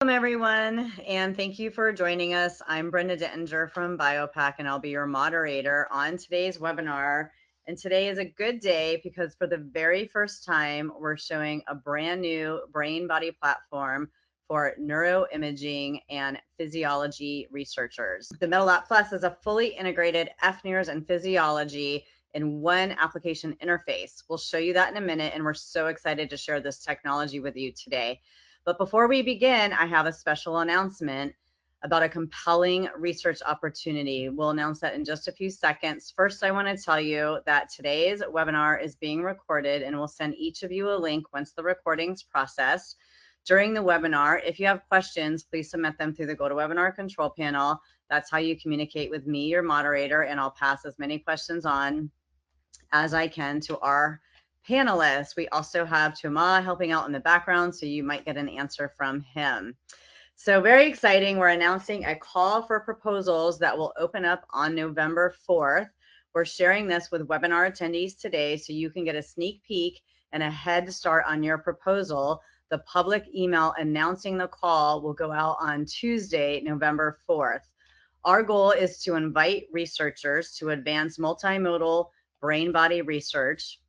Welcome everyone, and thank you for joining us. I'm Brenda Dittinger from BIOPAC, and I'll be your moderator on today's webinar. And today is a good day because for the very first time, we're showing a brand new brain-body platform for neuroimaging and physiology researchers. The MediLopt Plus is a fully integrated fNIRS and physiology in one application interface. We'll show you that in a minute, and we're so excited to share this technology with you today. But before we begin, I have a special announcement about a compelling research opportunity. We'll announce that in just a few seconds. First, I want to tell you that today's webinar is being recorded, and we'll send each of you a link once the recording's processed. During the webinar, if you have questions, please submit them through the GoToWebinar control panel. That's how you communicate with me, your moderator, and I'll pass as many questions on as I can to our panelists. We also have Tuma helping out in the background, so you might get an answer from him. So very exciting. We're announcing a call for proposals that will open up on November 4th. We're sharing this with webinar attendees today so you can get a sneak peek and a head start on your proposal. The public email announcing the call will go out on Tuesday, November 4th. Our goal is to invite researchers to advance multimodal brain-body research.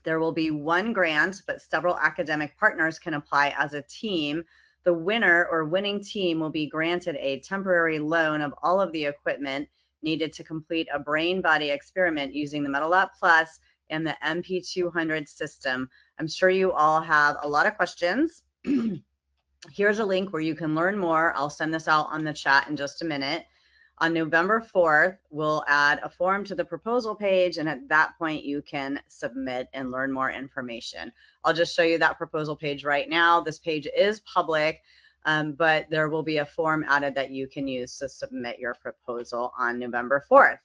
There will be one grant, but several academic partners can apply as a team. The winner or winning team will be granted a temporary loan of all of the equipment needed to complete a brain-body experiment using the MedelOpt Plus and the MP200 system. I'm sure you all have a lot of questions. Here's a link where you can learn more. I'll send this out on the chat in just a minute. On November 4th, we'll add a form to the proposal page, and at that point, you can submit and learn more information. I'll just show you that proposal page right now. This page is public, but there will be a form added that you can use to submit your proposal on November 4th.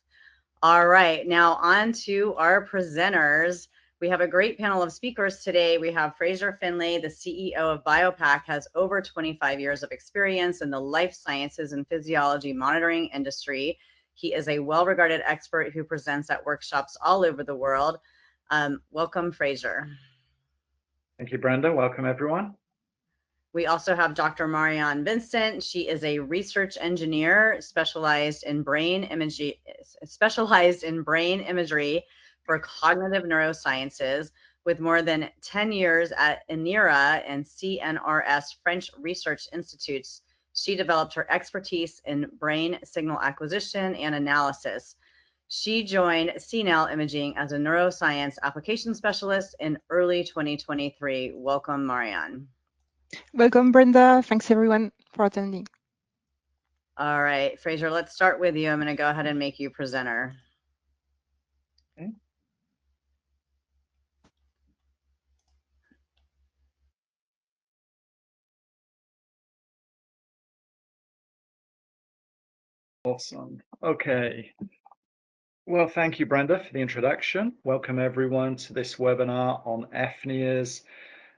All right, now on to our presenters. We have a great panel of speakers today. We have Fraser Finlay, the CEO of BIOPAC, has over 25 years of experience in the life sciences and physiology monitoring industry. He is a well-regarded expert who presents at workshops all over the world. Welcome, Fraser. Thank you, Brenda. Welcome, everyone. We also have Dr. Marianne Vincent. She is a research engineer specialized in brain imagery for cognitive neurosciences, with more than 10 years at INERA and CNRS French Research Institutes. She developed her expertise in brain signal acquisition and analysis. She joined CNL Imaging as a neuroscience application specialist in early 2023. Welcome, Marianne. Welcome, Brenda. Thanks, everyone, for attending. All right, Fraser, let's start with you. I'm going to go ahead and make you presenter. Okay. Awesome. Okay. Well, thank you, Brenda, for the introduction. Welcome, everyone, to this webinar on fNIRS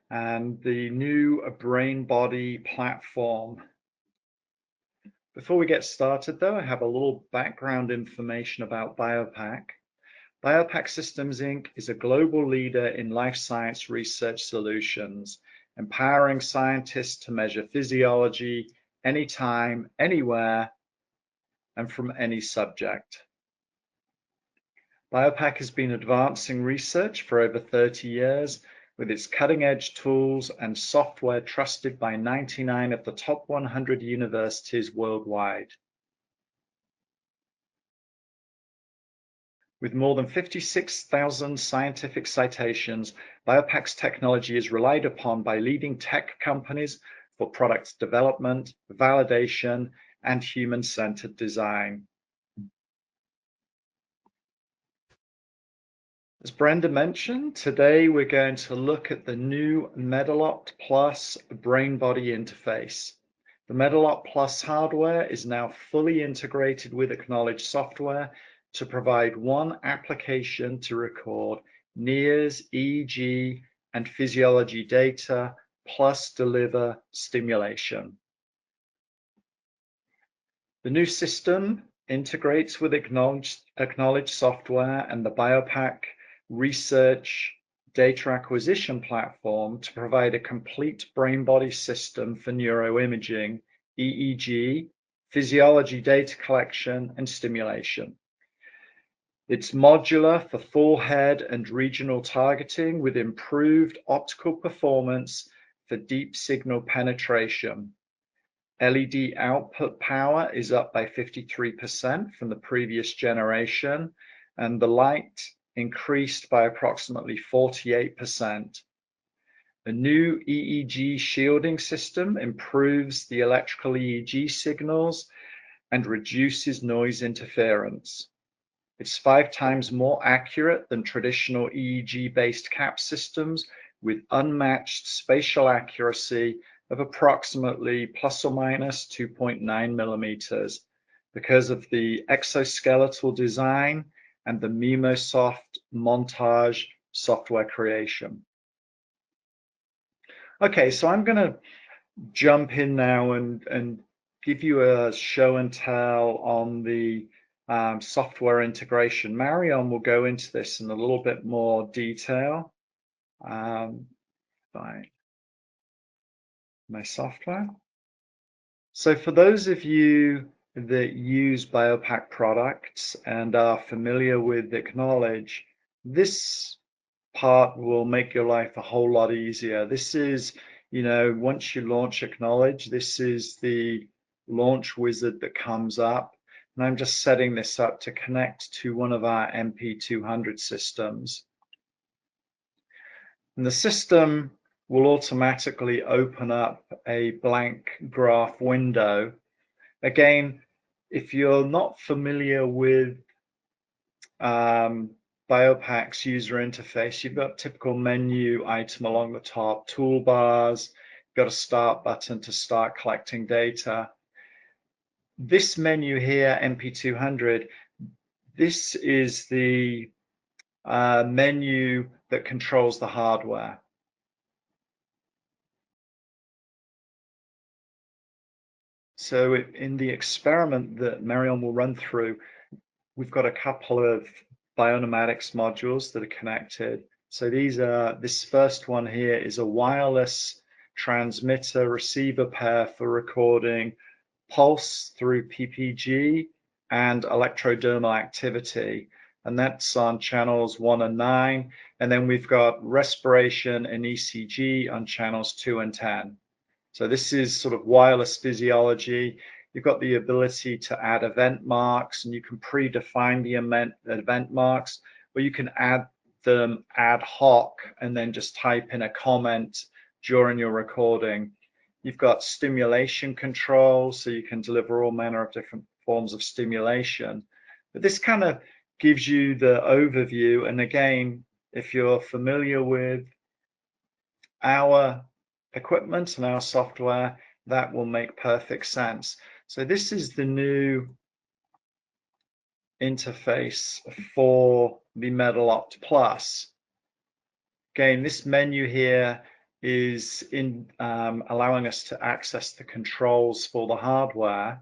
and the new brain-body platform. Before we get started, though, I have a little background information about BIOPAC. BIOPAC Systems, Inc. is a global leader in life science research solutions, empowering scientists to measure physiology anytime, anywhere, and from any subject. BIOPAC has been advancing research for over 30 years with its cutting-edge tools and software trusted by 99 of the top 100 universities worldwide. With more than 56,000 scientific citations, BIOPAC's technology is relied upon by leading tech companies for product development, validation, and human-centered design. As Brenda mentioned, today we're going to look at the new MediLopt Plus brain-body interface. The MediLopt Plus hardware is now fully integrated with AcqKnowledge software to provide one application to record NIRS, EEG, and physiology data, plus deliver stimulation. The new system integrates with AcqKnowledge software and the BIOPAC research data acquisition platform to provide a complete brain-body system for neuroimaging, EEG, physiology data collection, and stimulation. It's modular for full head and regional targeting with improved optical performance for deep signal penetration. LED output power is up by 53% from the previous generation, and the light increased by approximately 48%. A new EEG shielding system improves the electrical EEG signals and reduces noise interference. It's 5 times more accurate than traditional EEG-based cap systems with unmatched spatial accuracy of approximately plus or minus 2.9 millimeters because of the exoskeletal design and the MedelOpt montage software creation. Okay, so I'm going to jump in now and give you a show and tell on the software integration. Marion will go into this in a little bit more detail. By my software. So for those of you that use BIOPAC products and are familiar with AcqKnowledge, this part will make your life a whole lot easier. This is, once you launch AcqKnowledge, this is the launch wizard that comes up. And I'm just setting this up to connect to one of our MP200 systems. And the system will automatically open up a blank graph window. Again, if you're not familiar with BIOPAC's user interface, you've got a typical menu item along the top, toolbars, you've got a start button to start collecting data. This menu here, MP200, this is the menu that controls the hardware. So in the experiment that Marion will run through, we've got a couple of bioinformatics modules that are connected. So this first one here is a wireless transmitter receiver pair for recording pulse through PPG and electrodermal activity. And that's on channels 1 and 9. And then we've got respiration and ECG on channels 2 and 10. So this is sort of wireless physiology. You've got the ability to add event marks, and you can predefine the event marks, or you can add them ad hoc and then just type in a comment during your recording. You've got stimulation control, so you can deliver all manner of different forms of stimulation. But this kind of gives you the overview. And again, if you're familiar with our equipment and our software, that will make perfect sense. So this is the new interface for the MediLopt Plus. Again, this menu here is allowing us to access the controls for the hardware.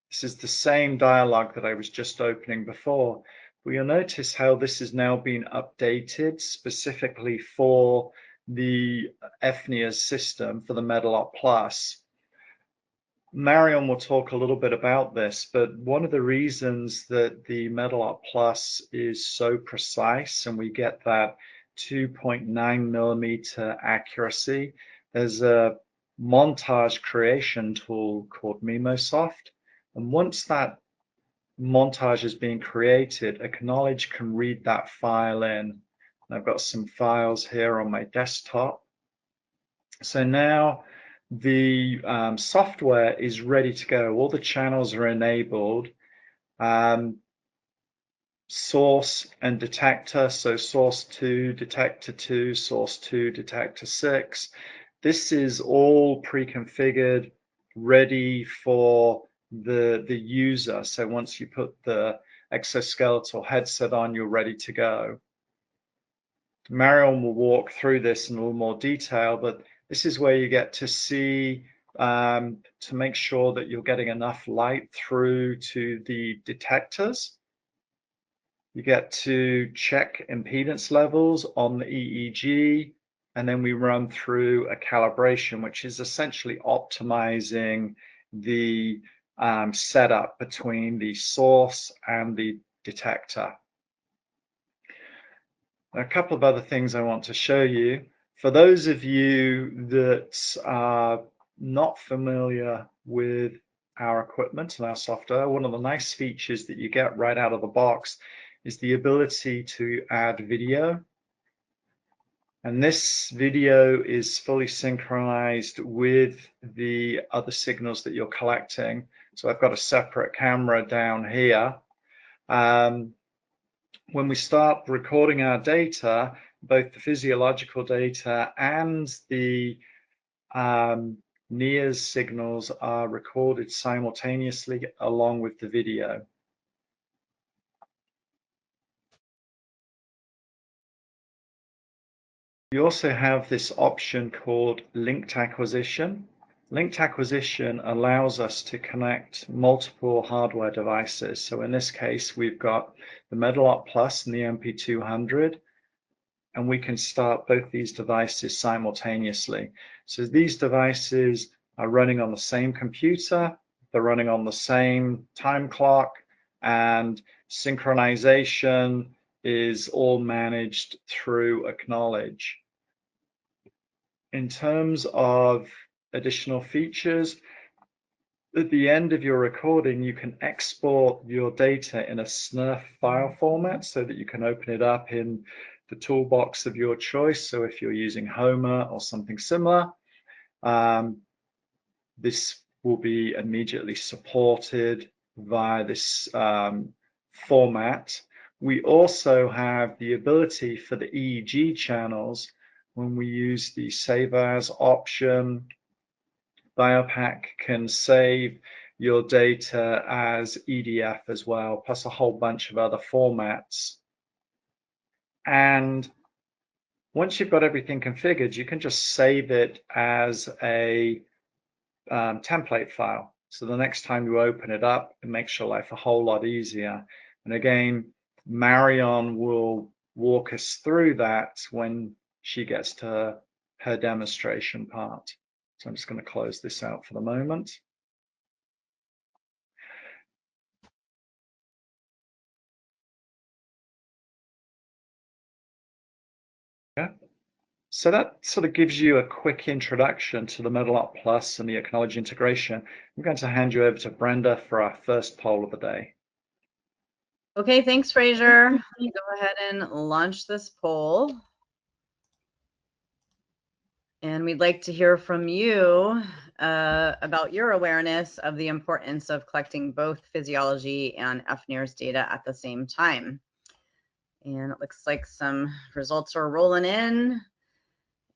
This is the same dialog that I was just opening before. But you'll notice how this has now been updated specifically for the fNIRS system for the MedelOpt Plus. Marion will talk a little bit about this, but one of the reasons that the MediLopt Plus is so precise and we get that 2.9 millimeter accuracy, there's a montage creation tool called MedelOpt, and once that montage is being created, AcqKnowledge can read that file in. I've got some files here on my desktop. So now the software is ready to go. All the channels are enabled. Source and detector, so source 2, detector 2, source 2, detector 6. This is all pre-configured, ready for the user. So once you put the exoskeletal headset on, you're ready to go. Marion will walk through this in a little more detail, but this is where you get to see to make sure that you're getting enough light through to the detectors. You get to check impedance levels on the EEG, and then we run through a calibration, which is essentially optimizing the setup between the source and the detector. A couple of other things I want to show you. For those of you that are not familiar with our equipment and our software, one of the nice features that you get right out of the box is the ability to add video. And this video is fully synchronized with the other signals that you're collecting. So I've got a separate camera down here. When we start recording our data, both the physiological data and the NIRS signals are recorded simultaneously along with the video. You also have this option called linked acquisition. Linked acquisition allows us to connect multiple hardware devices. So in this case, we've got the MediLopt Plus and the MP200, and we can start both these devices simultaneously. So these devices are running on the same computer, they're running on the same time clock, and synchronization is all managed through AcqKnowledge. In terms of additional features, at the end of your recording, you can export your data in a SNIRS file format so that you can open it up in the toolbox of your choice. So if you're using Homer or something similar, this will be immediately supported via this format. We also have the ability for the EEG channels when we use the Save As option. BIOPAC can save your data as EDF as well, plus a whole bunch of other formats. And once you've got everything configured, you can just save it as a template file. So the next time you open it up, it makes your life a whole lot easier. And again, Marion will walk us through that when she gets to her demonstration part. So I'm just going to close this out for the moment. Yeah. So that sort of gives you a quick introduction to the MedelOpt Plus and the AcqKnowledge integration. I'm going to hand you over to Brenda for our first poll of the day. Okay, thanks, Fraser. Let me go ahead and launch this poll. And we'd like to hear from you about your awareness of the importance of collecting both physiology and fNIRS data at the same time. And it looks like some results are rolling in.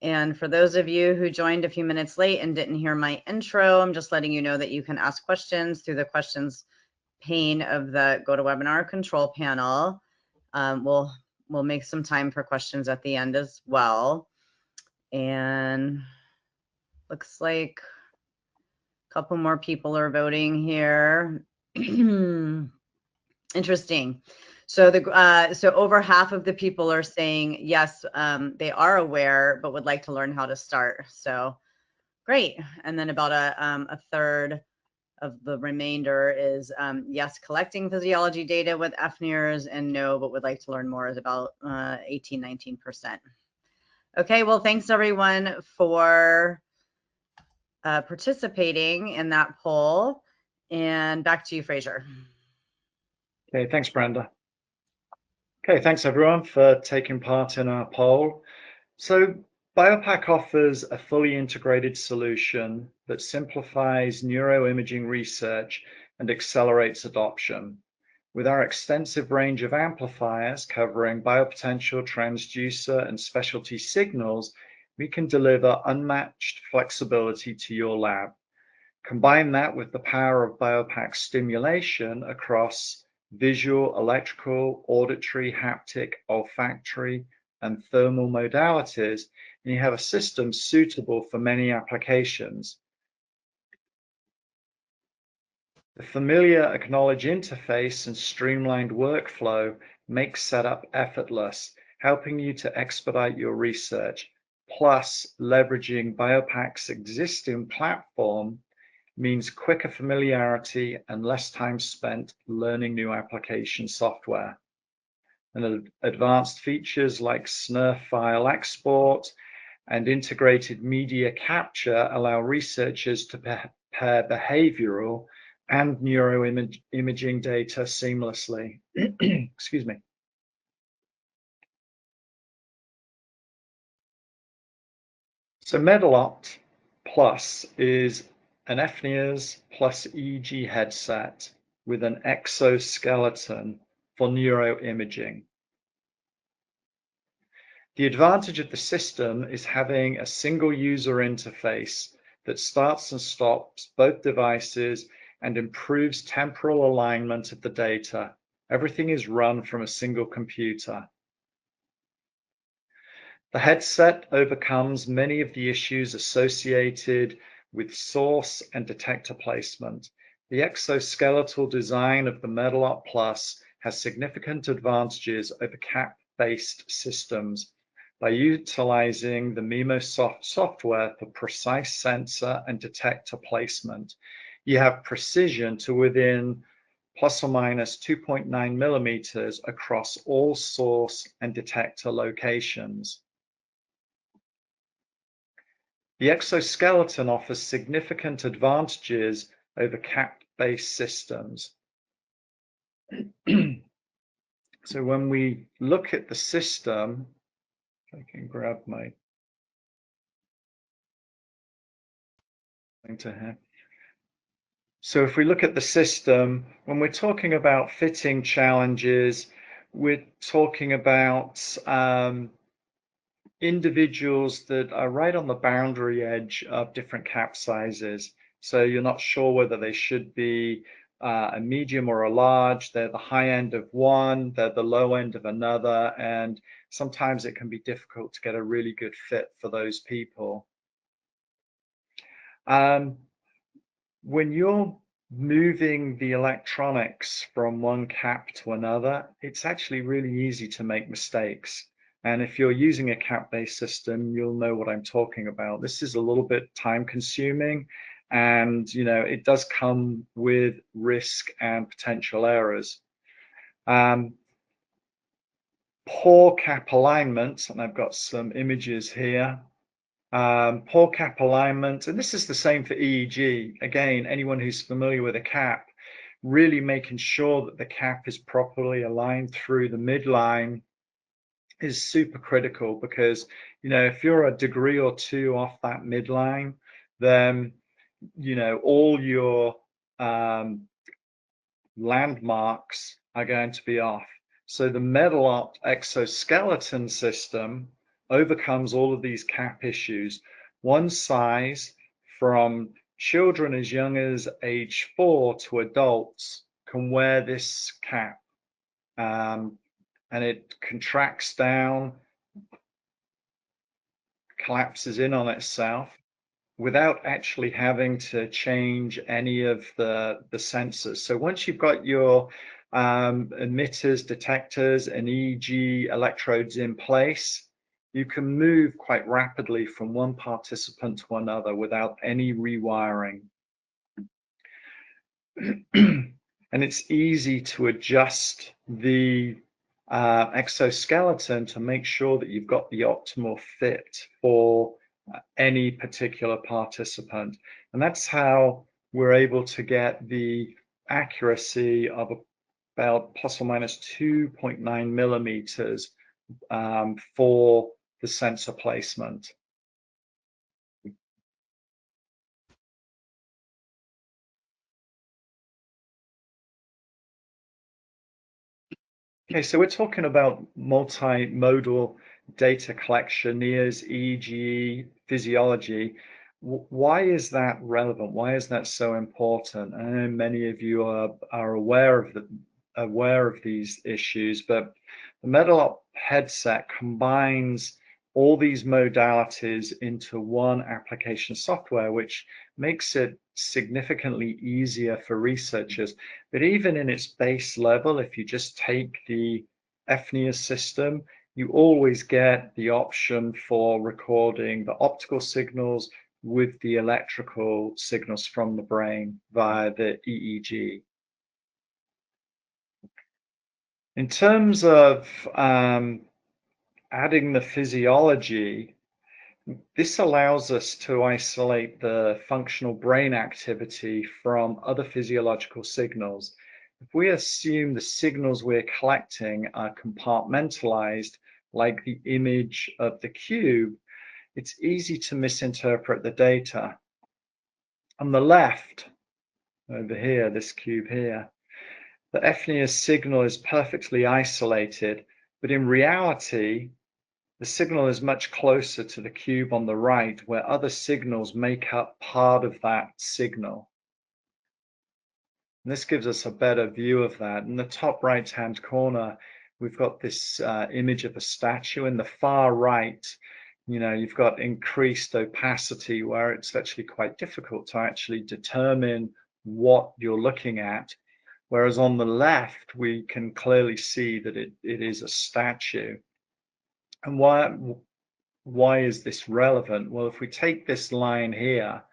And for those of you who joined a few minutes late and didn't hear my intro, I'm just letting you know that you can ask questions through the questions pane of the GoToWebinar control panel. We'll make some time for questions at the end as well. And looks like a couple more people are voting here. Interesting. So so over half of the people are saying yes, they are aware, but would like to learn how to start. So great. And then about a third of the remainder is yes, collecting physiology data with fNIRS, and no, but would like to learn more is about 18–19%. Okay, well, thanks everyone for participating in that poll. And back to you, Fraser. Okay, thanks, Brenda. Okay, thanks everyone for taking part in our poll. So BIOPAC offers a fully integrated solution that simplifies neuroimaging research and accelerates adoption. With our extensive range of amplifiers covering biopotential, transducer, and specialty signals, we can deliver unmatched flexibility to your lab. Combine that with the power of BIOPAC stimulation across visual, electrical, auditory, haptic, olfactory, and thermal modalities, and you have a system suitable for many applications. The familiar AcqKnowledge interface and streamlined workflow makes setup effortless, helping you to expedite your research. Plus, leveraging BIOPAC's existing platform means quicker familiarity and less time spent learning new application software. And advanced features like SNRF file export and integrated media capture allow researchers to pair behavioral and neuroimaging data seamlessly. Excuse me. So MediLopt Plus is an fNIRS plus EEG headset with an exoskeleton for neuroimaging. The advantage of the system is having a single user interface that starts and stops both devices and improves temporal alignment of the data. Everything is run from a single computer. The headset overcomes many of the issues associated with source and detector placement. The exoskeletal design of the MedelOpt Plus has significant advantages over cap-based systems by utilizing the MemoSoft software for precise sensor and detector placement. You have precision to within plus or minus 2.9 millimeters across all source and detector locations. The exoskeleton offers significant advantages over cap-based systems. So when we look at the system, I can grab my thing to here. So if we look at the system, when we're talking about fitting challenges, we're talking about individuals that are right on the boundary edge of different cap sizes. So you're not sure whether they should be a medium or a large. They're the high end of one, they're the low end of another, and sometimes it can be difficult to get a really good fit for those people. When you're moving the electronics from one cap to another, it's actually really easy to make mistakes. And if you're using a cap-based system, you'll know what I'm talking about. This is a little bit time consuming, and it does come with risk and potential errors. Poor cap alignment, and I've got some images here. Poor cap alignment, and this is the same for EEG. Again, anyone who's familiar with a cap, really making sure that the cap is properly aligned through the midline is super critical, because if you're a degree or two off that midline, then all your landmarks are going to be off. So the MediLopt exoskeleton system overcomes all of these cap issues. One size from children as young as age 4 to adults can wear this cap. And it contracts down, collapses in on itself without actually having to change any of the sensors. So once you've got your emitters, detectors, and EEG electrodes in place, you can move quite rapidly from one participant to another without any rewiring. And it's easy to adjust the exoskeleton to make sure that you've got the optimal fit for any particular participant. And that's how we're able to get the accuracy of about plus or minus 2.9 millimeters for the sensor placement. Okay, so we're talking about multimodal data collection, NIRS, EEG, physiology. Why is that relevant? Why is that so important? I know many of you are aware of these issues, but the MediLopt headset combines all these modalities into one application software, which makes it significantly easier for researchers. But even in its base level, if you just take the fNIRS system, you always get the option for recording the optical signals with the electrical signals from the brain via the EEG. In terms of adding the physiology, this allows us to isolate the functional brain activity from other physiological signals. If we assume the signals we're collecting are compartmentalized, like the image of the cube, it's easy to misinterpret the data. On the left, over here, this cube here, the fNIRS signal is perfectly isolated, but in reality, the signal is much closer to the cube on the right, where other signals make up part of that signal. And this gives us a better view of that. In the top right-hand corner, we've got this image of a statue. In the far right, you've got increased opacity, where it's actually quite difficult to actually determine what you're looking at. Whereas on the left, we can clearly see that it is a statue. And why is this relevant? Well, if we take this line here,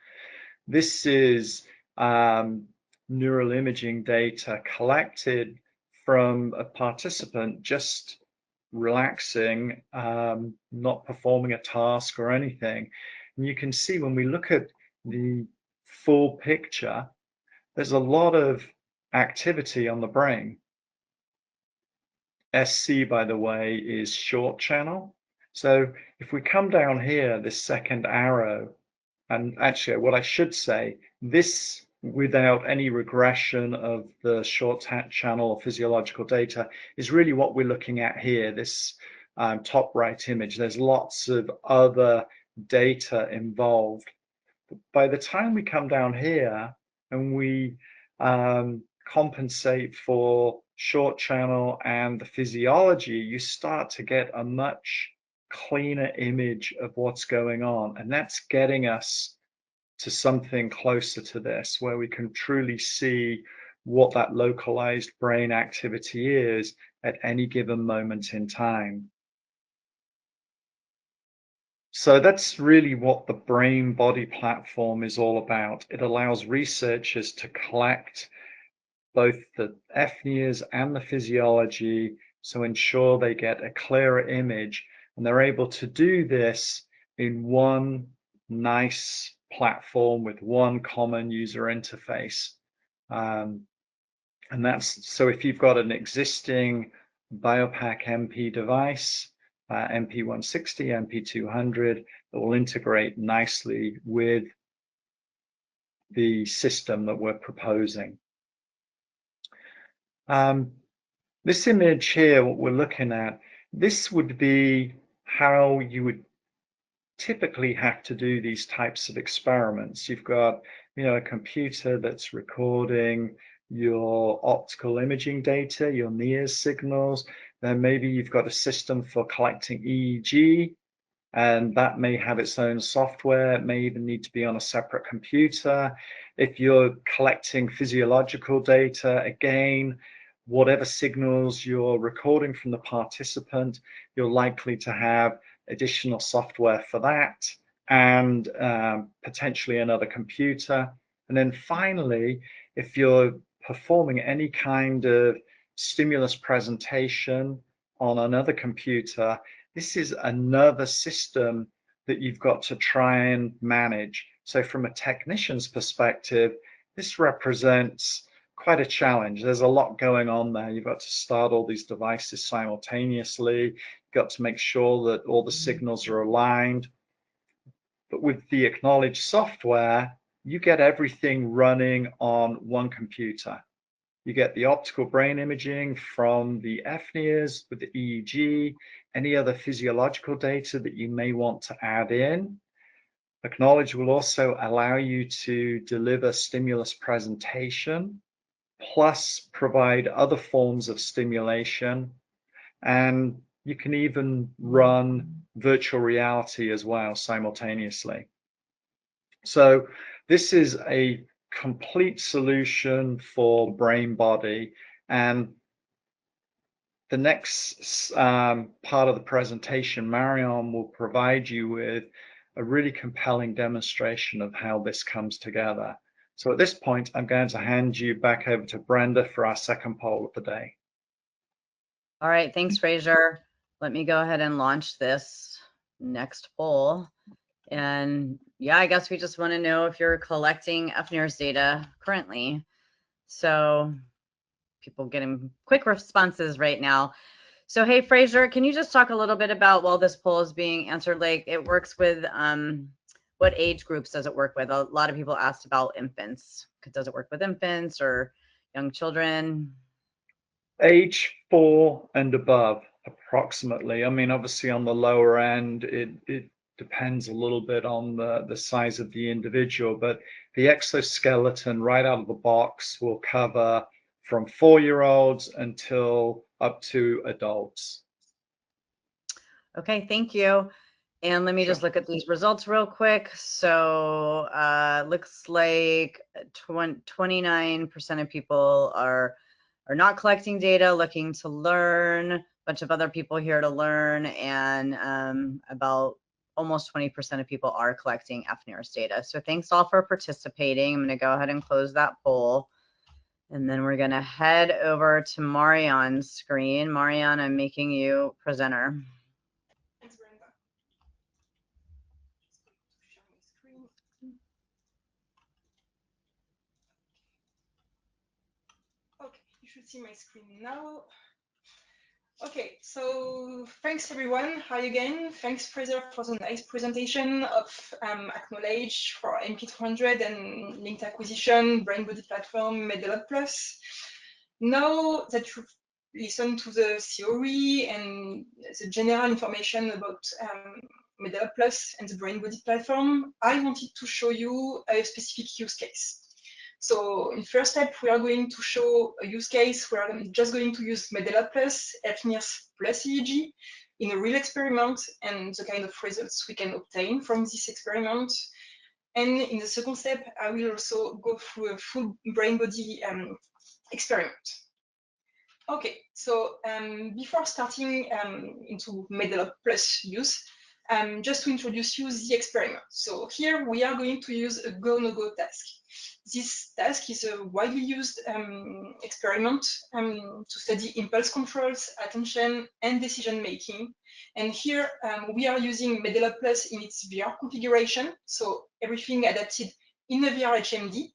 this is neural imaging data collected from a participant just relaxing, not performing a task or anything. And you can see when we look at the full picture, there's a lot of activity on the brain. SC, by the way, is short channel. So if we come down here, this second arrow, and actually what I should say, this without any regression of the short channel or physiological data is really what we're looking at here, this top right image. There's lots of other data involved. But by the time we come down here and we compensate for short channel and the physiology, you start to get a much cleaner image of what's going on. And that's getting us to something closer to this, where we can truly see what that localized brain activity is at any given moment in time. So that's really what the brain body platform is all about. It allows researchers to collect both the fNIRS and the physiology, so ensure they get a clearer image, and they're able to do this in one nice platform with one common user interface. And that's so if you've got an existing BIOPAC MP device, MP160, MP200, that will integrate nicely with the system that we're proposing. This image here, what we're looking at, this would be how you would typically have to do these types of experiments. You've got, a computer that's recording your optical imaging data, your NIRS signals. Then maybe you've got a system for collecting EEG, and that may have its own software. It may even need to be on a separate computer. If you're collecting physiological data, again, whatever signals you're recording from the participant, you're likely to have additional software for that, and potentially another computer. And then finally, if you're performing any kind of stimulus presentation on another computer, this is another system that you've got to try and manage. So from a technician's perspective, this represents quite a challenge. There's a lot going on there. You've got to start all these devices simultaneously. You've got to make sure that all the signals are aligned. But with the AcqKnowledge software, you get everything running on one computer. You get the optical brain imaging from the fNIRS with the EEG, any other physiological data that you may want to add in. AcqKnowledge will also allow you to deliver stimulus presentation, plus provide other forms of stimulation, and you can even run virtual reality as well simultaneously. So this is a complete solution for brain body, and the next part of the presentation, Marion will provide you with a really compelling demonstration of how this comes together. So at this point, I'm going to hand you back over to Brenda for our second poll of the day. All right, thanks, Fraser. Let me go ahead and launch this next poll. And yeah, I guess we just want to know if you're collecting fNIRS data currently. So people getting quick responses right now. So hey, Fraser, can you just talk a little bit about, while this poll is being answered, like it works with, what age groups does it work with? A lot of people asked about infants. Does it work with infants or young children? Age 4 and above, approximately. I mean, obviously on the lower end, it depends a little bit on the size of the individual, but the exoskeleton right out of the box will cover from 4-year-olds until up to adults. Okay, thank you. And let me just look at these results real quick. So looks like 29% of people are not collecting data, looking to learn. A bunch of other people here to learn, and about almost 20% of people are collecting fNIRS data. So thanks all for participating. I'm going to go ahead and close that poll. And then we're going to head over to Marian's screen. Marian, I'm making you presenter. Thanks, Brenda. Just going to share my screen. Okay, you should see my screen now. Okay, so thanks everyone. Hi again. Thanks, Fraser, for the nice presentation of AcqKnowledge for MP200 and linked acquisition, brain body platform, MedelOpt. Now that you've listened to the theory and the general information about MediLopt and the brain body platform, I wanted to show you a specific use case. So in first step, we are going to show a use case where I'm just going to use MediLopt plus fNIRS plus EEG in a real experiment and the kind of results we can obtain from this experiment. And in the second step, I will also go through a full brain body experiment. Okay, so before starting into MediLopt plus use, just to introduce you the experiment. So here we are going to use a go-no-go task. This task is a widely used experiment to study impulse controls, attention, and decision-making. And here we are using MediLopt plus in its VR configuration, so everything adapted in a VR HMD,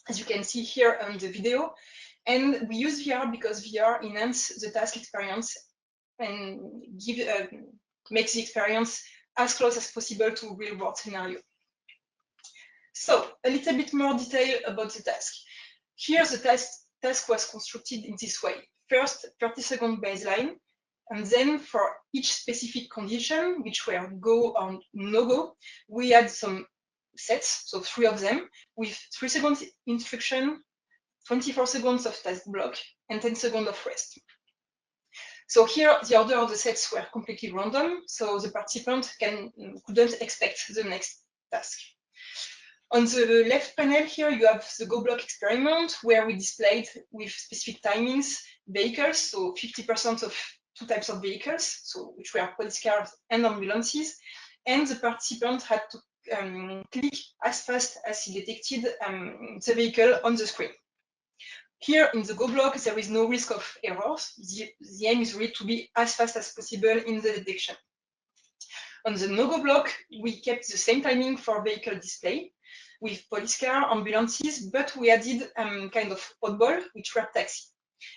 as you can see here on the video. And we use VR because VR enhances the task experience and makes the experience as close as possible to real world scenario. So a little bit more detail about the task. Here the task was constructed in this way. First, 30-second baseline, and then for each specific condition, which were go or no go, we had some sets, so 3 of them, with 3 seconds instruction, 24 seconds of task block, and 10 seconds of rest. So here, the order of the sets were completely random, so the participant couldn't expect the next task. On the left panel here, you have the Go block experiment, where we displayed with specific timings vehicles, so 50% of 2 types of vehicles, so which were police cars and ambulances, and the participant had to click as fast as he detected the vehicle on the screen. Here in the Go block, there is no risk of errors. The aim is really to be as fast as possible in the detection. On the no-go block, we kept the same timing for vehicle display with police car, ambulances, but we added kind of oddball, which were taxi.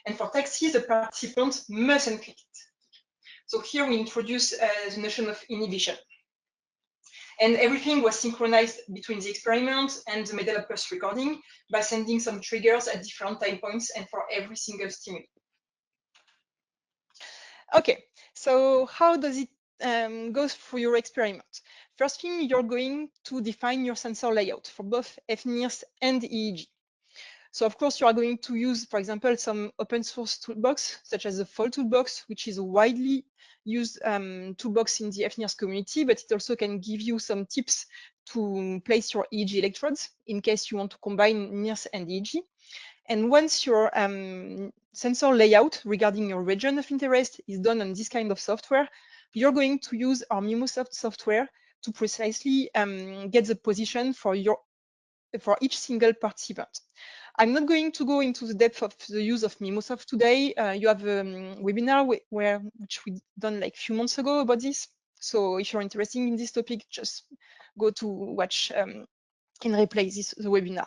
And for taxi, the participant mustn't click it. So here we introduce the notion of inhibition. And everything was synchronized between the experiment and the MediLopt recording by sending some triggers at different time points and for every single stimuli. Okay, so how does it go through your experiment? First thing, you're going to define your sensor layout for both fNIRS and EEG. So of course, you are going to use, for example, some open source toolbox, such as the Fall toolbox, which is a widely used toolbox in the fNIRS community, but it also can give you some tips to place your EEG electrodes in case you want to combine NIRS and EEG. And once your sensor layout regarding your region of interest is done on this kind of software, you're going to use our MedelOpt software to precisely get the position for each single participant. I'm not going to go into the depth of the use of MedelOpt today. You have a webinar which we done like a few months ago about this. So if you're interested in this topic, just go to watch and replay the webinar.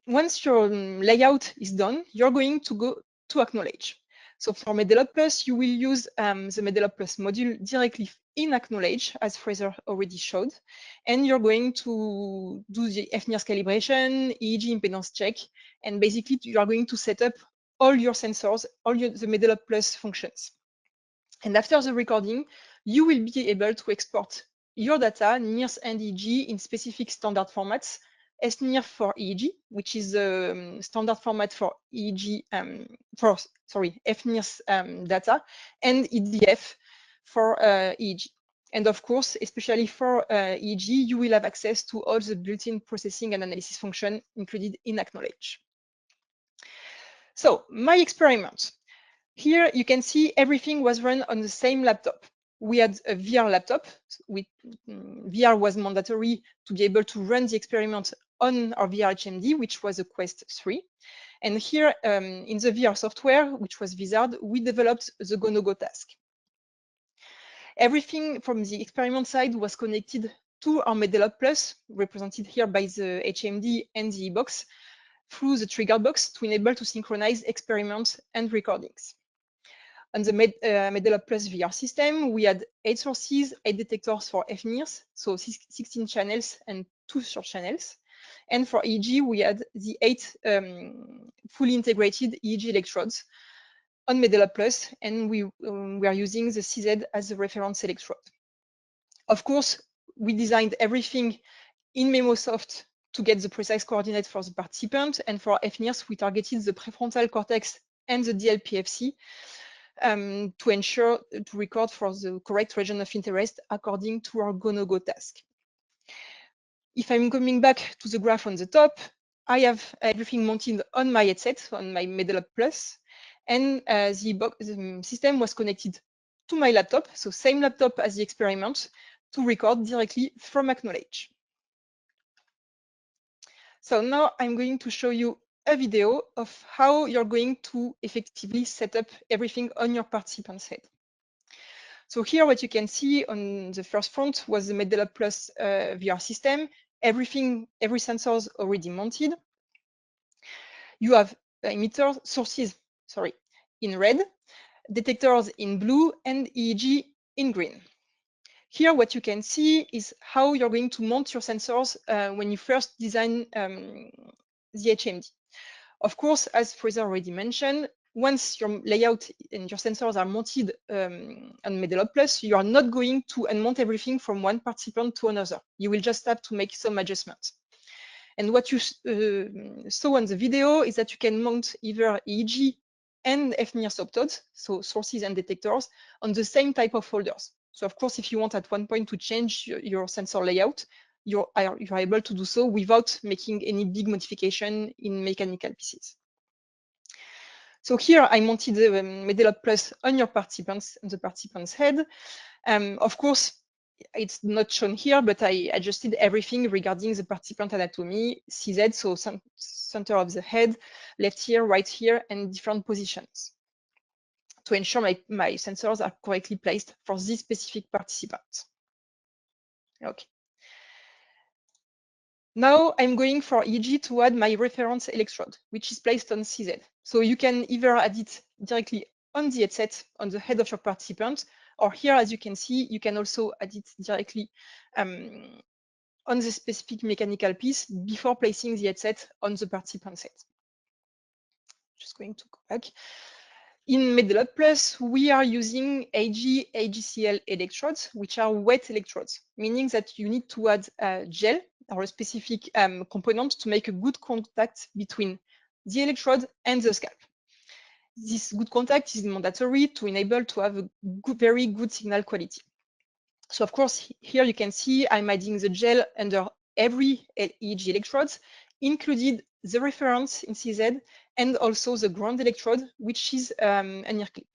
Once your layout is done, you're going to go to AcqKnowledge. So for MediLopt+, you will use the MediLopt+ module directly in AcqKnowledge, as Fraser already showed. And you're going to do the fNIRS calibration, EEG impedance check, and basically you are going to set up all your sensors, the MediLopt+ functions. And after the recording, you will be able to export your data, NIRS and EEG, in specific standard formats. sNIRS for EEG, which is the standard format for EEG, fNIRS data, and EDF for EEG. And of course, especially for EEG, you will have access to all the built-in processing and analysis function included in AcqKnowledge. So my experiment. Here you can see everything was run on the same laptop. We had a VR laptop. VR was mandatory to be able to run the experiment on our VR HMD, which was a Quest 3. And here in the VR software, which was Wizard, we developed the go-no-go task. Everything from the experiment side was connected to our MediLopt+, represented here by the HMD and the box, through the trigger box to enable to synchronize experiments and recordings. On the MediLopt+ VR system, we had 8 sources, 8 detectors for fNIRS, so 16 channels and 2 short channels. And for EEG, we had the 8 fully integrated EEG electrodes on MediLopt+, and we are using the CZ as a reference electrode. Of course, we designed everything in MemoSoft to get the precise coordinate for the participant, and for fNIRS, we targeted the prefrontal cortex and the DLPFC to ensure to record for the correct region of interest according to our go-no-go task. If I'm coming back to the graph on the top, I have everything mounted on my headset, on my MediLopt+, and the system was connected to my laptop, so same laptop as the experiment, to record directly from AcqKnowledge. So now I'm going to show you a video of how you're going to effectively set up everything on your participant's head. So here what you can see on the first front was the MediLopt+ VR system. Every sensor is already mounted. You have sources in red, detectors in blue, and EEG in green. Here, what you can see is how you're going to mount your sensors when you first design the HMD. Of course, as Fraser already mentioned, once your layout and your sensors are mounted on MediLopt+, you are not going to unmount everything from one participant to another. You will just have to make some adjustments. And what you saw on the video is that you can mount either EEG and fNIRS optodes, so sources and detectors, on the same type of folders. So of course, if you want at one point to change your sensor layout, you're able to do so without making any big modification in mechanical pieces. So here I mounted the MediLopt+ on your participants, on the participant's head. Of course, it's not shown here, but I adjusted everything regarding the participant anatomy, CZ, so center of the head, left here, right here, and different positions to ensure my sensors are correctly placed for this specific participant. Okay. Now I'm going for EEG to add my reference electrode, which is placed on CZ. So you can either add it directly on the headset on the head of your participant, or here, as you can see, you can also add it directly on the specific mechanical piece before placing the headset on the participant's head. Just going to go back. In MediLopt+, we are using AgCl electrodes, which are wet electrodes, meaning that you need to add a gel or a specific component to make a good contact between the electrode and the scalp. This good contact is mandatory to enable to have a very good signal quality. So of course, here you can see I'm adding the gel under every EEG electrodes, including the reference in CZ, and also the ground electrode, which is an ear clip.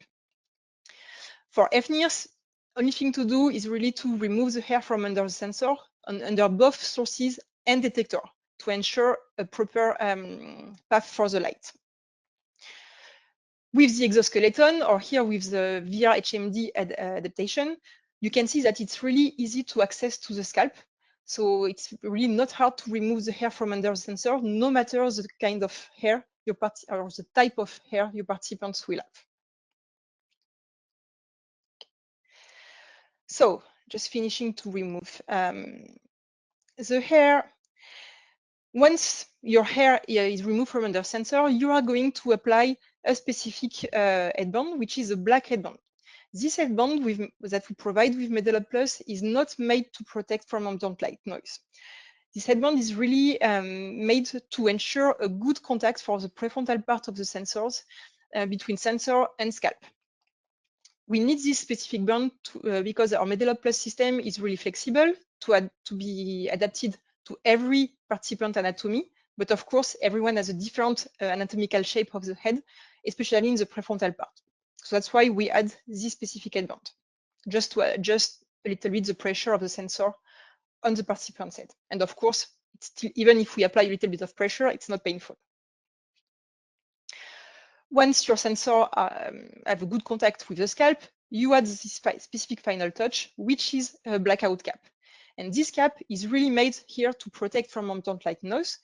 For fNIRS, only thing to do is really to remove the hair from under the sensor, under both sources and detector, to ensure a proper path for the light. With the exoskeleton, or here with the VR HMD adaptation, you can see that it's really easy to access to the scalp. So it's really not hard to remove the hair from under the sensor, no matter the kind of hair or the type of hair your participants will have. So just finishing to remove the hair. Once your hair is removed from under sensor, you are going to apply a specific headband, which is a black headband. This headband that we provide with MedelOpt Plus is not made to protect from ambient light noise. This headband is really made to ensure a good contact for the prefrontal part of the sensors between sensor and scalp. We need this specific band because our MedelOpt Plus system is really flexible to be adapted to every participant anatomy. But of course, everyone has a different anatomical shape of the head, especially in the prefrontal part. So that's why we add this specific headband, just to adjust a little bit the pressure of the sensor on the participant's head. And of course, it's still, even if we apply a little bit of pressure, it's not painful. Once your sensor have a good contact with the scalp, you add this specific final touch, which is a blackout cap. And this cap is really made here to protect from ambient light noise,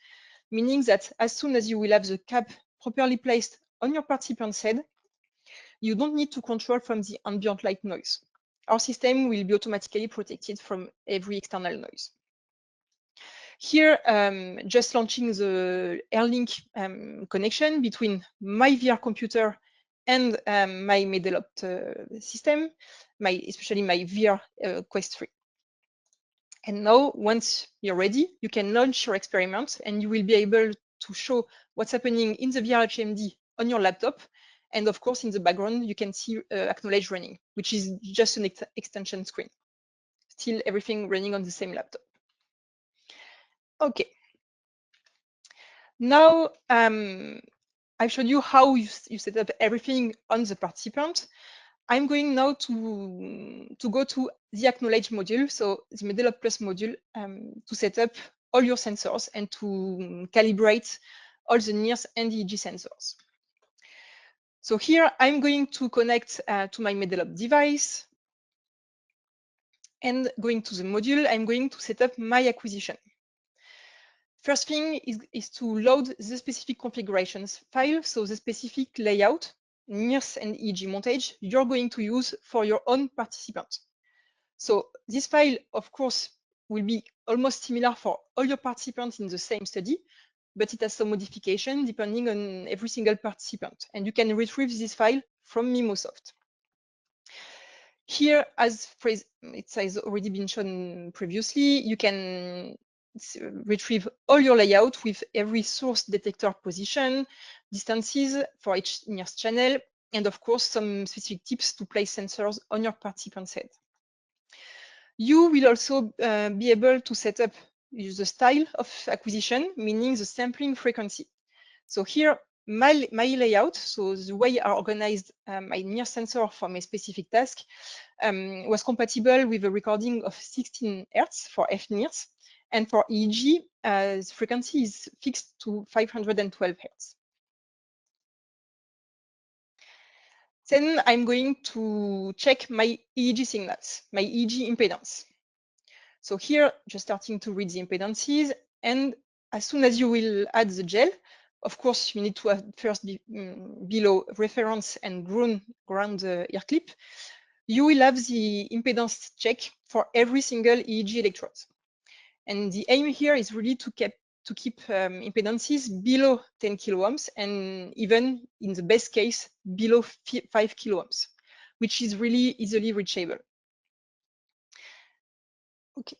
meaning that as soon as you will have the cap properly placed on your participant's head, you don't need to control from the ambient light noise. Our system will be automatically protected from every external noise. Here, just launching the AirLink connection between my VR computer and my MediLopt system, especially my VR Quest 3. And now, once you're ready, you can launch your experiment and you will be able to show what's happening in the VR HMD on your laptop. And of course, in the background, you can see AcqKnowledge running, which is just an extension screen. Still everything running on the same laptop. Okay. Now, I've showed you how you set up everything on the participant. I'm going now to go to the AcqKnowledge module, so the MedelOpt Plus module, to set up all your sensors and to calibrate all the NIRS and EEG sensors. So here, I'm going to connect to my MediLopt device. And going to the module, I'm going to set up my acquisition. First thing is to load the specific configurations file, so the specific layout, NIRS and EEG montage you're going to use for your own participant. So this file, of course, will be almost similar for all your participants in the same study, but it has some modification depending on every single participant. And you can retrieve this file from MemoSoft. Here, as it has already been shown previously, you can retrieve all your layout with every source detector position, distances for each NIRS channel, and of course, some specific tips to place sensors on your participant's head. You will also be able to set up the style of acquisition, meaning the sampling frequency. So here, my layout, so the way I organized my NIRS sensor for my specific task, was compatible with a recording of 16 Hz for fNIRS. And for EEG, the frequency is fixed to 512 Hz. Then I'm going to check my EEG signals, my EEG impedance. So here, just starting to read the impedances. And as soon as you will add the gel, of course, you need to have first below reference and ground ear clip. You will have the impedance check for every single EEG electrode. And the aim here is really to keep impedances below 10 kiloohms and even in the best case below 5 kiloohms, which is really easily reachable. Okay.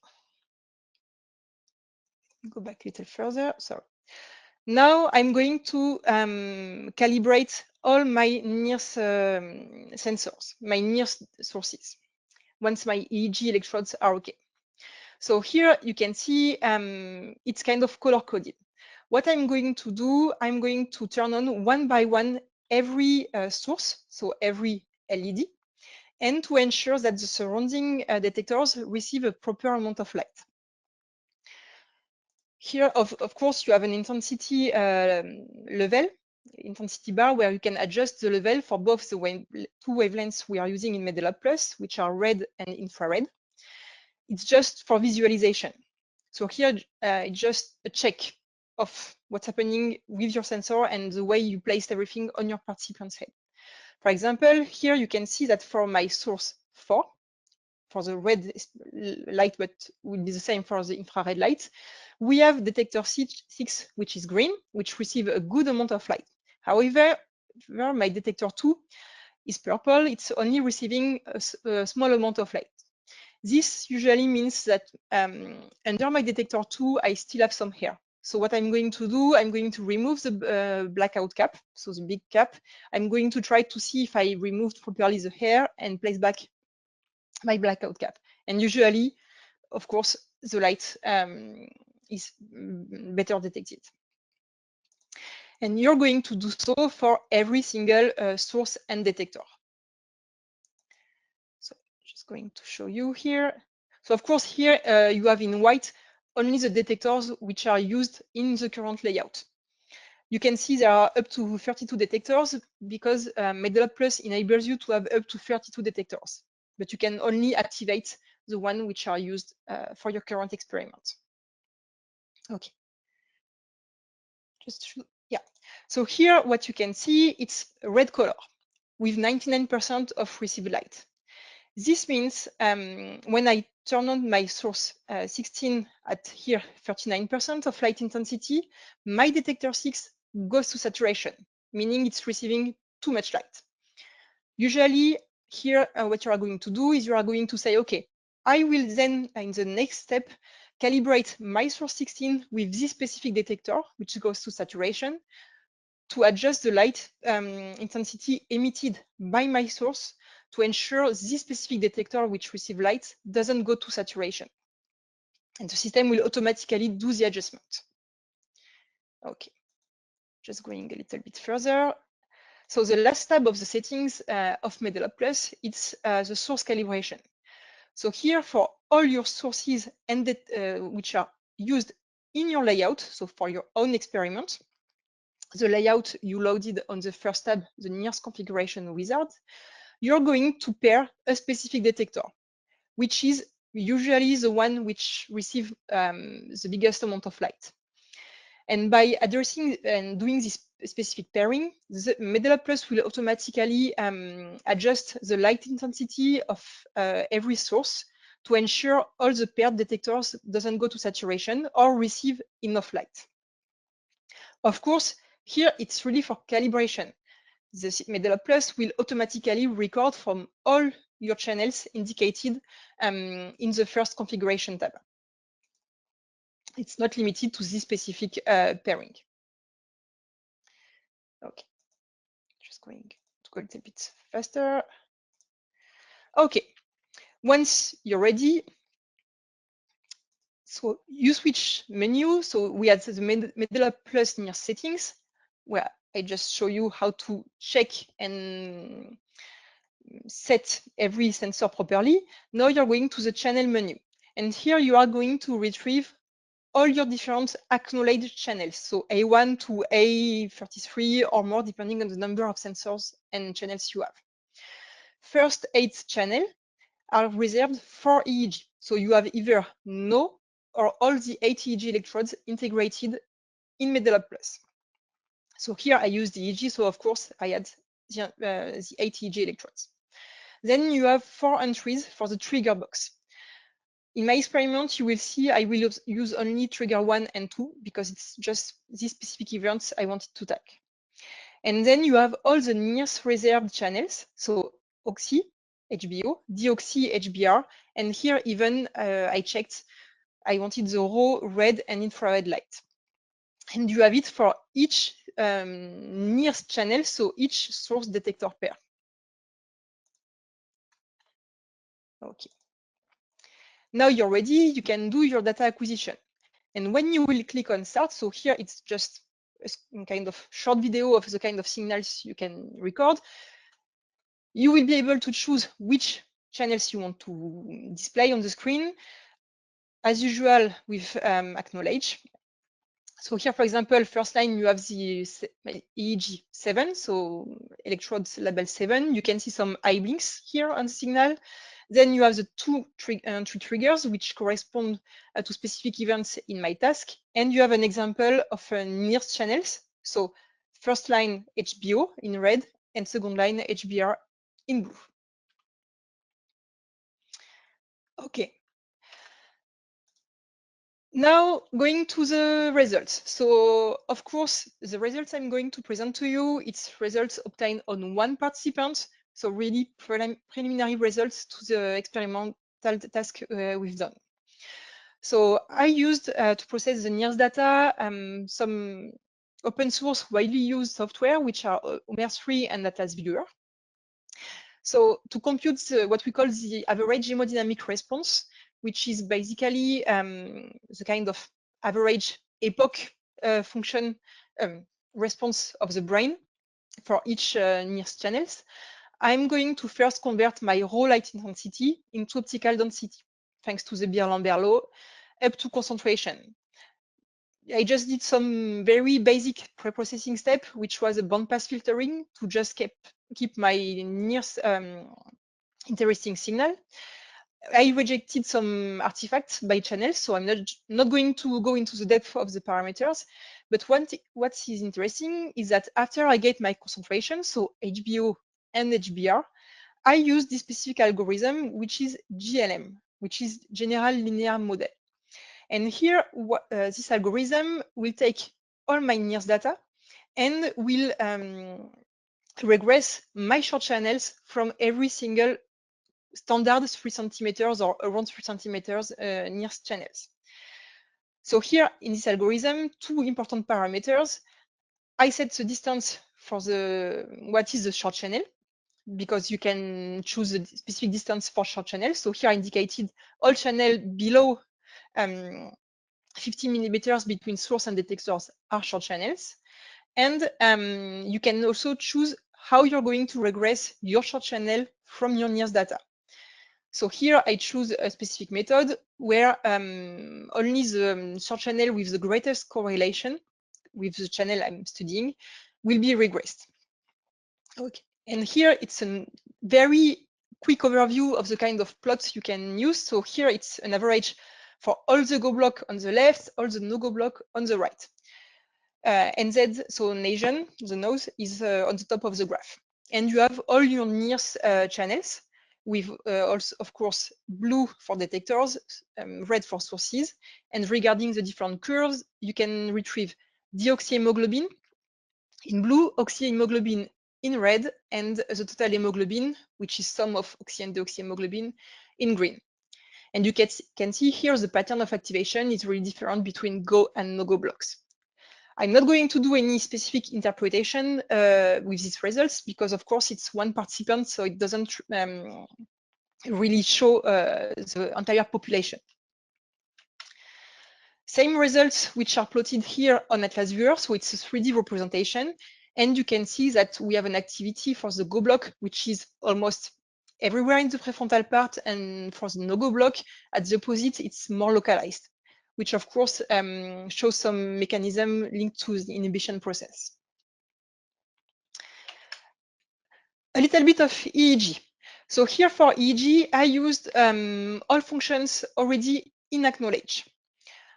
Go back a little further. Sorry. Now I'm going to calibrate all my NIRS sensors, my NIRS sources, once my EEG electrodes are okay. So here you can see it's kind of color-coded. What I'm going to do, I'm going to turn on one by one every source, so every LED, and to ensure that the surrounding detectors receive a proper amount of light. Here, of course, you have an intensity level, intensity bar, where you can adjust the level for both the two wavelengths we are using in MedelOpt Plus, which are red and infrared. It's just for visualization. So here, it's just a check of what's happening with your sensor and the way you placed everything on your participant's head. For example, here you can see that for my source 4, for the red light, but will be the same for the infrared light, we have detector 6, which is green, which receives a good amount of light. However, my detector 2 is purple. It's only receiving a small amount of light. This usually means that under my detector 2, I still have some hair. So what I'm going to do, I'm going to remove the blackout cap, so the big cap. I'm going to try to see if I removed properly the hair and place back my blackout cap. And usually, of course, the light is better detected. And you're going to do so for every single source and detector. So just going to show you here. So of course, here you have in white only the detectors which are used in the current layout. You can see there are up to 32 detectors because MedelOpt Plus enables you to have up to 32 detectors, but you can only activate the one which are used for your current experiment. Okay. Yeah. So here, what you can see, it's red color with 99% of received light. This means when I turn on my source 16 at here 39% of light intensity, my detector 6 goes to saturation, meaning it's receiving too much light. Usually here, what you are going to do is you are going to say, okay, I will then, in the next step, calibrate my source 16 with this specific detector, which goes to saturation, to adjust the light intensity emitted by my source to ensure this specific detector which receives light doesn't go to saturation. And the system will automatically do the adjustment. Okay, just going a little bit further. So the last tab of the settings of MedelOpt Plus, it's the source calibration. So here for all your sources and which are used in your layout, so for your own experiment, the layout you loaded on the first tab, the NIRS configuration wizard, you're going to pair a specific detector, which is usually the one which receives the biggest amount of light. And by addressing and doing this specific pairing, the MedelOpt Plus will automatically adjust the light intensity of every source to ensure all the paired detectors doesn't go to saturation or receive enough light. Of course, here it's really for calibration. The MedelOpt Plus will automatically record from all your channels indicated in the first configuration tab. It's not limited to this specific pairing. Okay, just going to go a little bit faster. Okay, once you're ready, so you switch menu. So we had the MedelOpt Plus near settings, where I just show you how to check and set every sensor properly. Now you're going to the channel menu. And here you are going to retrieve all your different AcqKnowledge channels. So A1 to A33 or more, depending on the number of sensors and channels you have. First 8 channels are reserved for EEG. So you have either no or all the 8 EEG electrodes integrated in MedelOpt Plus. So here I use the EEG, so of course I had the 8 EEG electrodes. Then you have 4 entries for the trigger box. In my experiment, you will see I will use only trigger 1 and 2 because it's just these specific events I wanted to tag. And then you have all the NIRS reserved channels, so OXY, HBO, deoxy, HBR, and here even I checked, I wanted the raw, red, and infrared light. And you have it for each NIRS channel, so each source detector pair. Okay. Now you're ready, you can do your data acquisition. And when you will click on start, so here it's just a kind of short video of the kind of signals you can record. You will be able to choose which channels you want to display on the screen, as usual with AcqKnowledge. So here, for example, first line, you have the EEG 7, so electrodes label 7. You can see some eye blinks here on the signal. Then you have the two triggers, which correspond to specific events in my task. And you have an example of NIRS channels. So first line HBO in red, and second line HBR in blue. Okay. Now going to the results. So of course, the results I'm going to present to you, it's results obtained on one participant. So really preliminary results to the experimental task we've done. So I used to process the NIRS data some open source widely used software, which are MedelOpt and Atlas Viewer. So to compute what we call the average hemodynamic response, which is basically the kind of average epoch function response of the brain for each NIRS channels, I'm going to first convert my raw light intensity into optical density, thanks to the Beer-Lambert law, up to concentration. I just did some very basic pre-processing step, which was a bandpass filtering to just keep my NIRS interesting signal. I rejected some artifacts by channels, so I'm not going to go into the depth of the parameters. But what is interesting is that after I get my concentration, so HBO and HBR, I use this specific algorithm, which is GLM, which is General Linear Model. And here, this algorithm will take all my NIRS data and will regress my short channels from every single standard 3 centimeters or around 3 centimeters NIRS channels. So here in this algorithm, two important parameters. I set the distance for what is the short channel, because you can choose a specific distance for short channels. So here I indicated all channel below 50 millimeters between source and detectors are short channels. And you can also choose how you're going to regress your short channel from your NIRS data. So here I choose a specific method where only the short channel with the greatest correlation with the channel I'm studying will be regressed. Okay, and here it's a very quick overview of the kind of plots you can use. So here it's an average for all the go block on the left, all the no go block on the right. NZ, so Asian, the nose, is on the top of the graph. And you have all your NIRS channels with also, of course, blue for detectors, red for sources. And regarding the different curves, you can retrieve deoxyhemoglobin in blue, oxyhemoglobin in red, and the total hemoglobin, which is sum of oxy and deoxyhemoglobin, in green. And you can see here the pattern of activation is really different between go and no-go blocks. I'm not going to do any specific interpretation with these results because, of course, it's one participant, so it doesn't really show the entire population. Same results which are plotted here on Atlas Viewer, so it's a 3D representation. And you can see that we have an activity for the go block, which is almost everywhere in the prefrontal part, and for the no-go block, at the opposite, it's more localized, which of course shows some mechanism linked to the inhibition process. A little bit of EEG. So here for EEG, I used all functions already in AcqKnowledge.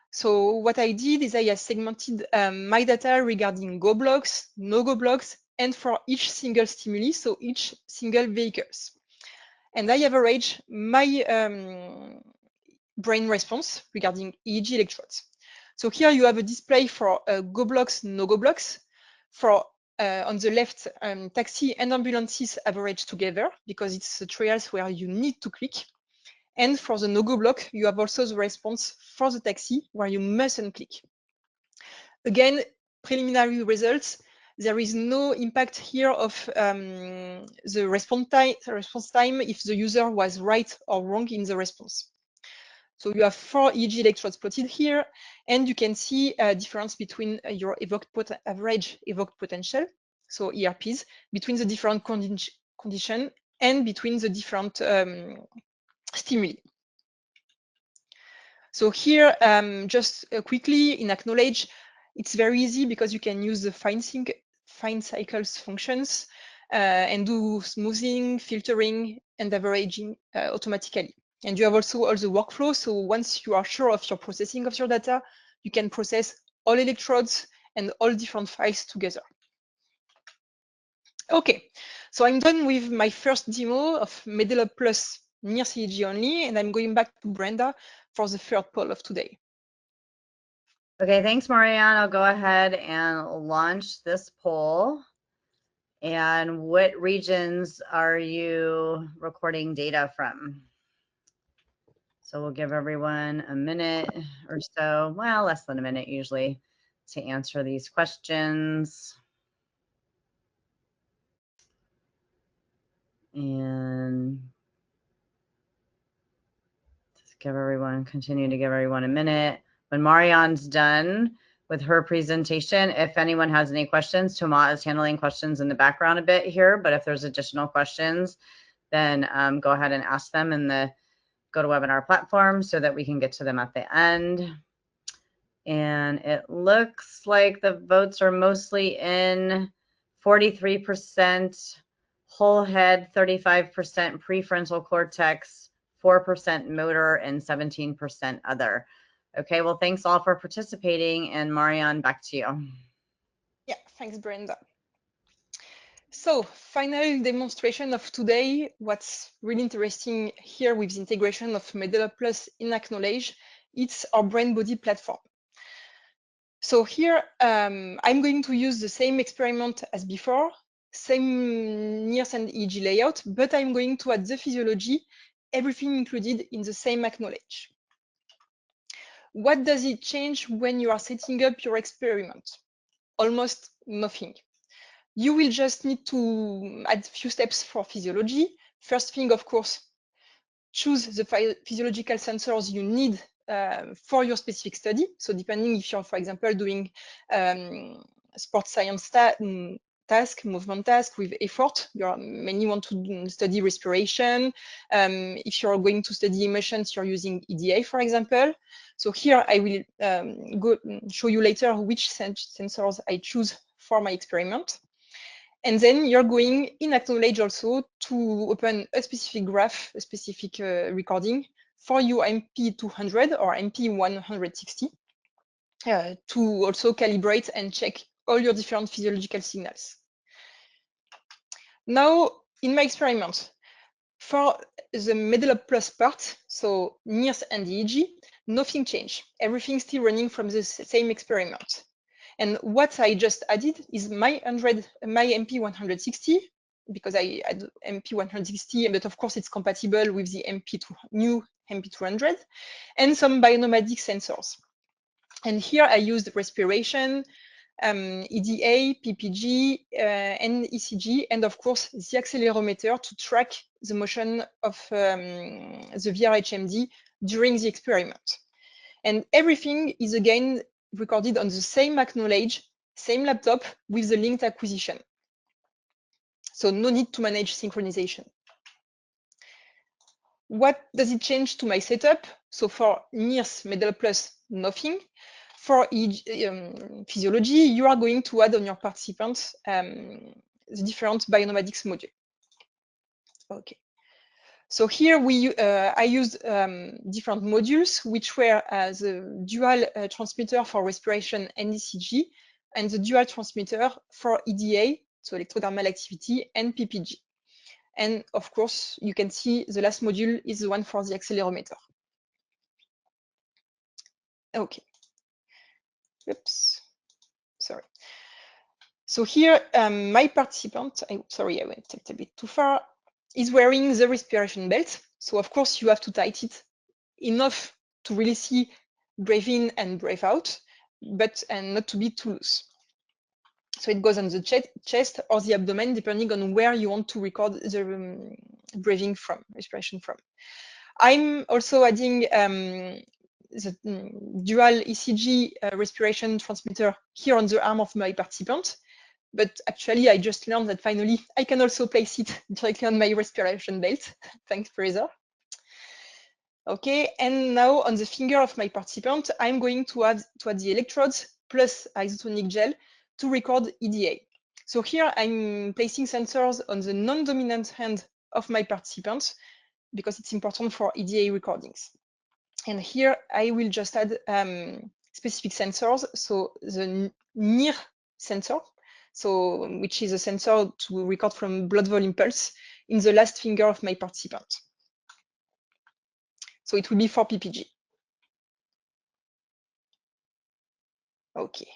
So what I did is I have segmented my data regarding go blocks, no-go blocks, and for each single stimuli, so each single vehicles. And I average my brain response regarding EEG electrodes. So here you have a display for go blocks, no-go blocks. For on the left, taxi and ambulances average together because it's the trials where you need to click. And for the no-go block, you have also the response for the taxi where you mustn't click. Again, preliminary results. There is no impact here of the response time if the user was right or wrong in the response. So you have 4 EEG electrodes plotted here, and you can see a difference between your average evoked potential, so ERPs, between the different conditions and between the different stimuli. So here, just quickly in AcqKnowledge, it's very easy because you can use the fine cycles functions and do smoothing, filtering, and averaging automatically. And you have also all the workflow. So once you are sure of your processing of your data, you can process all electrodes and all different files together. Okay, so I'm done with my first demo of MediLopt plus NIRS EEG only, and I'm going back to Brenda for the third poll of today. Okay, thanks, Marianne. I'll go ahead and launch this poll. And what regions are you recording data from? So we'll give everyone a minute or so, well, less than a minute usually, to answer these questions. And just continue to give everyone a minute. When Marianne's done with her presentation, if anyone has any questions, Thomas is handling questions in the background a bit here, but if there's additional questions, then go ahead and ask them in the GoToWebinar platform so that we can get to them at the end. And it looks like the votes are mostly in 43% whole head, 35% prefrontal cortex, 4% motor, and 17% other. Okay, well, thanks all for participating. And Marianne, back to you. Yeah, thanks, Brenda. So, final demonstration of today. What's really interesting here with the integration of MedelOpt Plus in AcqKnowledge, it's our brain body platform. So here, I'm going to use the same experiment as before, same NIRS and EEG layout, but I'm going to add the physiology, everything included in the same AcqKnowledge. What does it change when you are setting up your experiment? Almost nothing. You will just need to add a few steps for physiology. First thing, of course, choose the physiological sensors you need for your specific study. So depending if you're, for example, doing sports science task, movement task with effort, you mainly want to study respiration. If you're going to study emotions, you're using EDA, for example. So here I will go show you later which sensors I choose for my experiment. And then you're going in AcqKnowledge also to open a specific graph, a specific recording for your MP200 or MP160 to also calibrate and check all your different physiological signals. Now, in my experiment, for the MedelOpt Plus part, so NIRS and EEG, nothing changed. Everything's still running from the same experiment. And what I just added is my MP160, because I add MP160, but of course it's compatible with the new MP200, and some bionomadic sensors. And here I used respiration, EDA, PPG, and ECG, and of course the accelerometer to track the motion of the VRHMD during the experiment. And everything is again recorded on the same AcqKnowledge, same laptop with the linked acquisition. So no need to manage synchronization. What does it change to my setup? So for NIRS, MedelOpt Plus, nothing. For physiology, you are going to add on your participants the different bionomadics module. Okay. So here I used different modules, which were the dual transmitter for respiration and ECG, and the dual transmitter for EDA, so electrodermal activity, and PPG. And of course, you can see the last module is the one for the accelerometer. Okay. Oops. Sorry. So here, my participant, sorry, I went a little bit too far, is wearing the respiration belt. So of course, you have to tighten it enough to really see breathe in and breathe out, but and not to be too loose. So it goes on the chest or the abdomen, depending on where you want to record the breathing from, respiration from. I'm also adding the dual ECG respiration transmitter here on the arm of my participant. But actually, I just learned that finally I can also place it directly on my respiration belt. Thanks, Fraser. Okay, and now on the finger of my participant, I'm going to add the electrodes plus isotonic gel to record EDA. So here I'm placing sensors on the non-dominant hand of my participant because it's important for EDA recordings. And here I will just add specific sensors. So the NIR sensor, which is a sensor to record from blood volume pulse in the last finger of my participant. So it will be for PPG. Okay.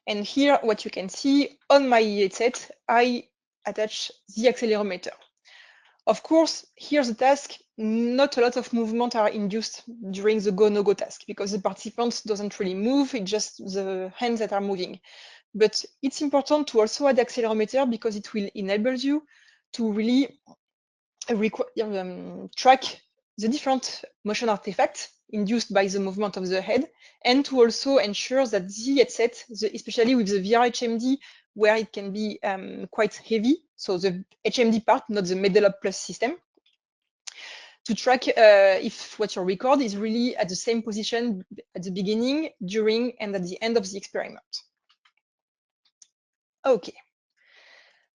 And here, what you can see on my headset, I attach the accelerometer. Of course, here's the task. Not a lot of movement are induced during the go-no-go task because the participant doesn't really move, it's just the hands that are moving. But it's important to also add accelerometer because it will enable you to really track the different motion artifacts induced by the movement of the head, and to also ensure that the headset, especially with the VR HMD, where it can be quite heavy, so the HMD part, not the MediLopt Plus system, to track if what you record is really at the same position at the beginning, during, and at the end of the experiment. Okay.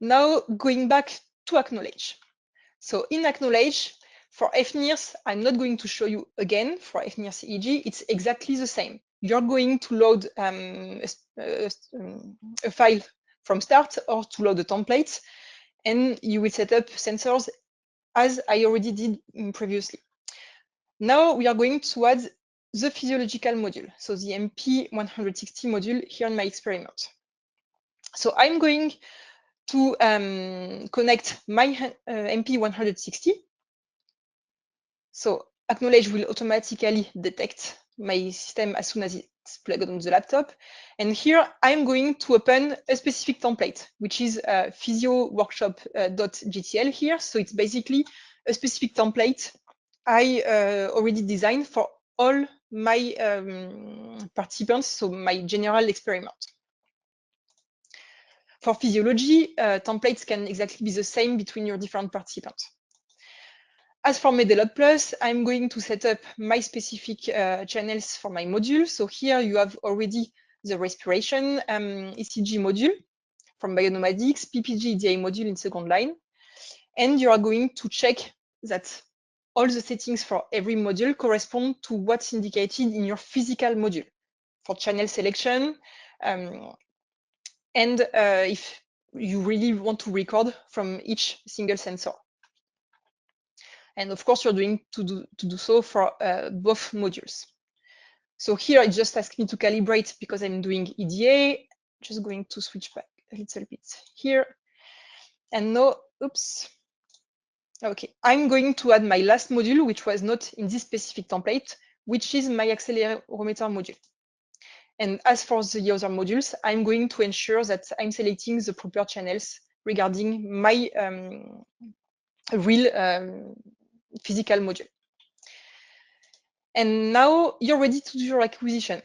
Now going back to AcqKnowledge. So in AcqKnowledge, for fNIRS, I'm not going to show you again for fNIRS EEG. It's exactly the same. You're going to load a file from start or to load a template, and you will set up sensors as I already did previously. Now we are going to add the physiological module, so the MP160 module here in my experiment. So I'm going to connect my MP160. So AcqKnowledge will automatically detect my system as soon as it's plugged on the laptop. And here I'm going to open a specific template, which is physioworkshop.gtl here. So it's basically a specific template I already designed for all my participants, so my general experiment. For physiology, templates can exactly be the same between your different participants. As for MedelOpt Plus, I'm going to set up my specific channels for my module. So here you have already the respiration ECG module from Bionomadics, PPG EDA module in second line. And you are going to check that all the settings for every module correspond to what's indicated in your physical module for channel selection. And if you really want to record from each single sensor. And of course, you're going to do so for both modules. So here, it just asks me to calibrate because I'm doing EDA. Just going to switch back a little bit here. And now, oops. Okay, I'm going to add my last module, which was not in this specific template, which is my accelerometer module. And as for the other modules, I'm going to ensure that I'm selecting the proper channels regarding my real physical module. And now you're ready to do your acquisition.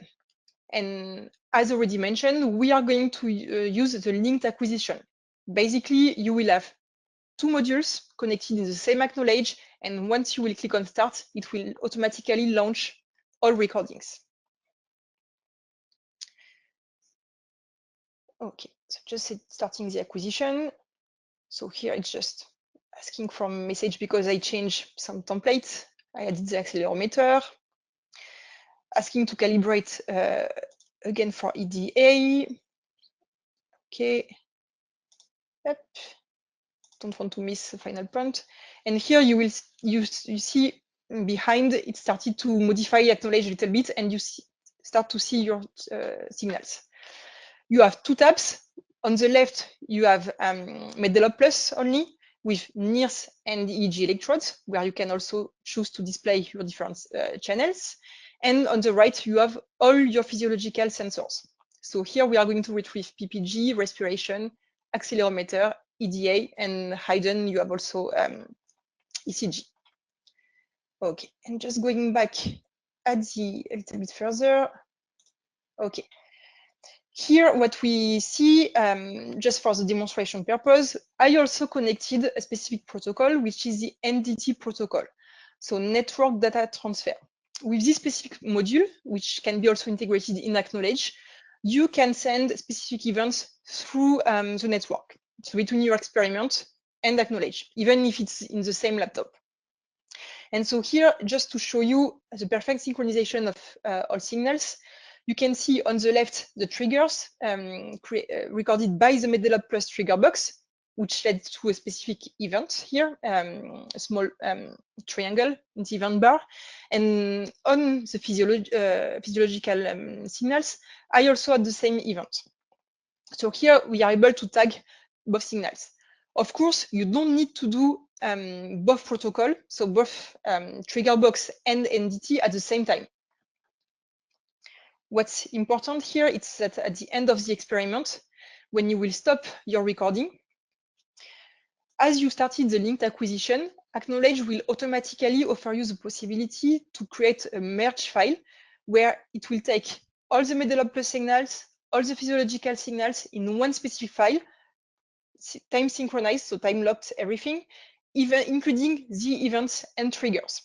And as already mentioned, we are going to use the linked acquisition. Basically, you will have two modules connected in the same AcqKnowledge, and once you will click on start, it will automatically launch all recordings. Okay, so just starting the acquisition. So here it's just asking for a message because I changed some templates. I added the accelerometer, asking to calibrate again for EDA. Okay. Yep. Don't want to miss the final point. And here you see behind it started to modify AcqKnowledge a little bit, and you start to see your signals. You have two tabs. On the left, you have MedelOpt Plus only with NIRS and EEG electrodes, where you can also choose to display your different channels. And on the right, you have all your physiological sensors. So here we are going to retrieve PPG, respiration, accelerometer, EDA, and hidden you have also ECG. Okay, and just going back a little bit further. Okay. Here, what we see, just for the demonstration purpose, I also connected a specific protocol, which is the NDT protocol, so Network Data Transfer. With this specific module, which can be also integrated in AcqKnowledge, you can send specific events through the network, so between your experiment and AcqKnowledge, even if it's in the same laptop. And so here, just to show you the perfect synchronization of all signals, you can see on the left the triggers recorded by the MediLopt plus trigger box, which led to a specific event here, a small triangle in the event bar. And on the physiological signals, I also had the same event. So here we are able to tag both signals. Of course, you don't need to do both protocol, so both trigger box and NDT at the same time. What's important here is that at the end of the experiment, when you will stop your recording, as you started the linked acquisition, AcqKnowledge will automatically offer you the possibility to create a merge file where it will take all the MediLopt plus signals, all the physiological signals in one specific file, time synchronized, so time locked everything, even including the events and triggers.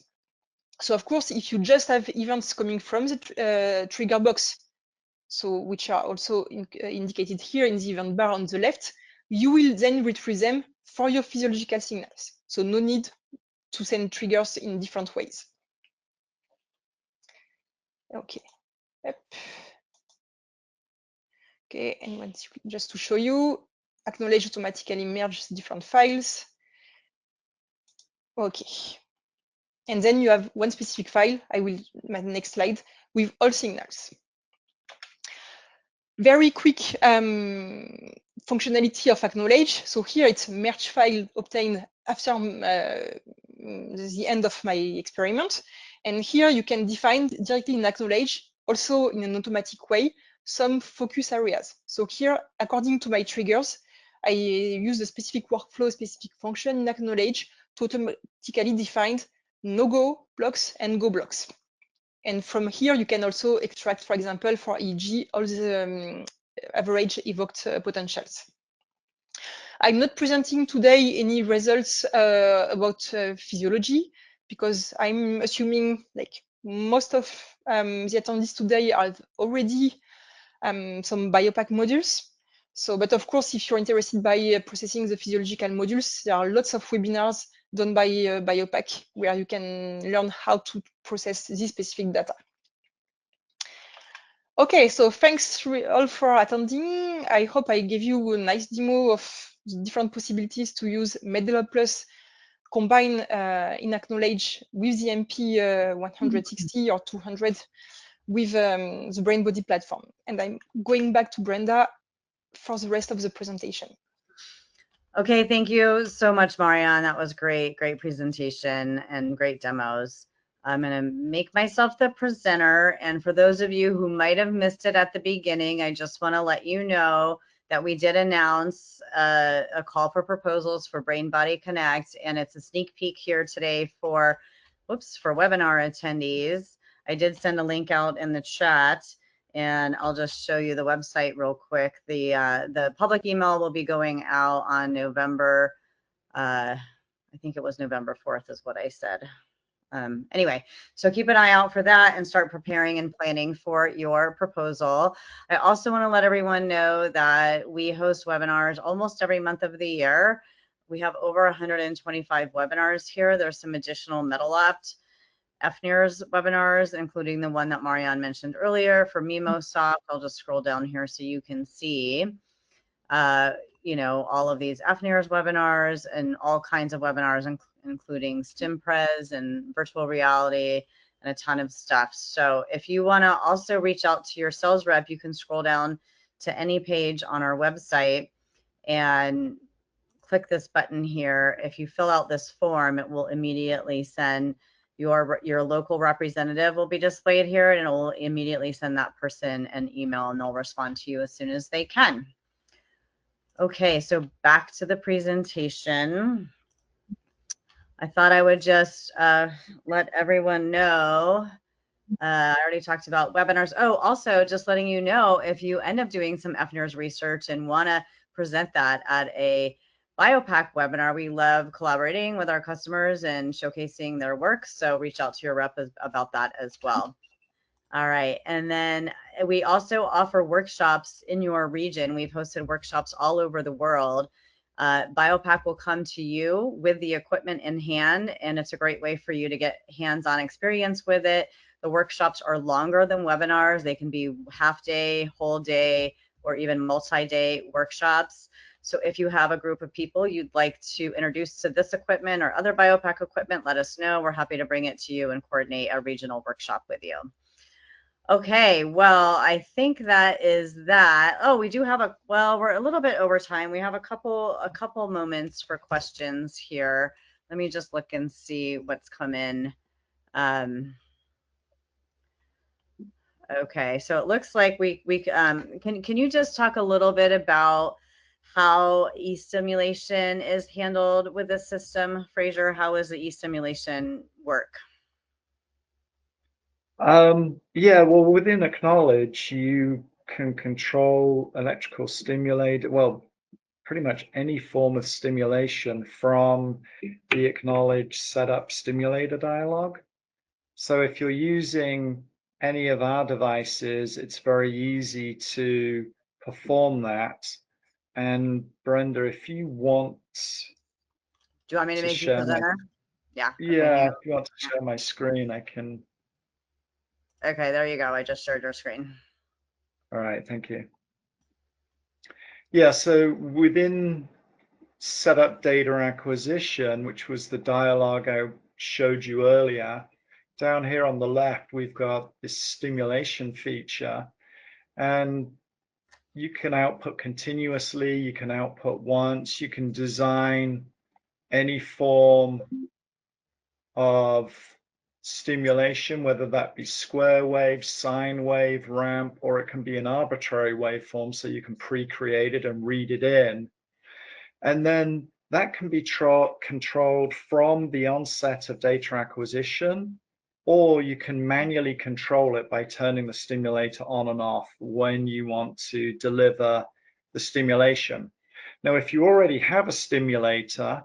So of course, if you just have events coming from the trigger box, so which are also indicated here in the event bar on the left, you will then retrieve them for your physiological signals. So no need to send triggers in different ways. Okay. Yep. Okay, and just to show you, AcqKnowledge automatically merges different files. Okay. And then you have one specific file, I will, my next slide, with all signals. Very quick functionality of AcqKnowledge. So here it's a merge file obtained after the end of my experiment. And here you can define directly in AcqKnowledge, also in an automatic way, some focus areas. So here, according to my triggers, I use a specific workflow, specific function in AcqKnowledge to automatically define no-go blocks and go blocks. And from here, you can also extract, for example, for EEG, all the average evoked potentials. I'm not presenting today any results about physiology, because I'm assuming like most of the attendees today have already some BIOPAC modules. So, but of course, if you're interested by processing the physiological modules, there are lots of webinars done by BIOPAC where you can learn how to process this specific data. Okay, so thanks all for attending. I hope I gave you a nice demo of the different possibilities to use MediLopt Plus combined in AcqKnowledge with the MP 160 or 200 with the Brain Body platform. And I'm going back to Brenda for the rest of the presentation. Okay, thank you so much, Marianne. That was great, great presentation and great demos. I'm going to make myself the presenter. And for those of you who might have missed it at the beginning, I just want to let you know that we did announce a call for proposals for Brain Body Connect. And it's a sneak peek here today for, for webinar attendees. I did send a link out in the chat, and I'll just show you the website real quick. The public email will be going out on November, I think it was November 4th is what I said. Anyway, so keep an eye out for that and start preparing and planning for your proposal. I also want to let everyone know that we host webinars almost every month of the year. We have over 125 webinars here. There's some additional MediLopt fNIRS webinars, including the one that Marianne mentioned earlier for MemoSoft. I'll just scroll down here so you can see, you know, all of these fNIRS webinars and all kinds of webinars, including StimPres and virtual reality and a ton of stuff. So if you want to also reach out to your sales rep, you can scroll down to any page on our website and click this button here. If you fill out this form, it will immediately send your local representative will be displayed here, and it will immediately send that person an email, and they'll respond to you as soon as they can. Okay, so back to the presentation. I thought I would just let everyone know. I already talked about webinars. Oh, also just letting you know, if you end up doing some fNIRS research and want to present that at a BIOPAC webinar, we love collaborating with our customers and showcasing their work. So reach out to your rep about that as well. All right. And then we also offer workshops in your region. We've hosted workshops all over the world. BIOPAC will come to you with the equipment in hand, and it's a great way for you to get hands-on experience with it. The workshops are longer than webinars. They can be half day, whole day, or even multi-day workshops. So if you have a group of people you'd like to introduce to this equipment or other BIOPAC equipment, let us know. We're happy to bring it to you and coordinate a regional workshop with you. Okay, well, I think that is that. Oh, we do have well, we're a little bit over time. We have a couple moments for questions here. Let me just look and see what's come in. Okay, so it looks like can you just talk a little bit about how e-stimulation is handled with this system, Fraser? How does the e-stimulation work? Yeah, well, within AcqKnowledge, you can control electrical stimulator, well, pretty much any form of stimulation from the AcqKnowledge setup stimulator dialog. So if you're using any of our devices, it's very easy to perform that. And Brenda, if you want Do you want me to to make you share my, presenter? Yeah. Okay, hang yeah, on. if you want to share my screen, I can. Okay, there you go. I just shared your screen. All right, thank you. Yeah, so within setup data acquisition, which was the dialogue I showed you earlier, down here on the left, we've got this stimulation feature, and you can output continuously, you can output once, you can design any form of stimulation, whether that be square wave, sine wave, ramp, or it can be an arbitrary waveform, so you can pre-create it and read it in. And then that can be controlled from the onset of data acquisition, or you can manually control it by turning the stimulator on and off when you want to deliver the stimulation. Now, if you already have a stimulator,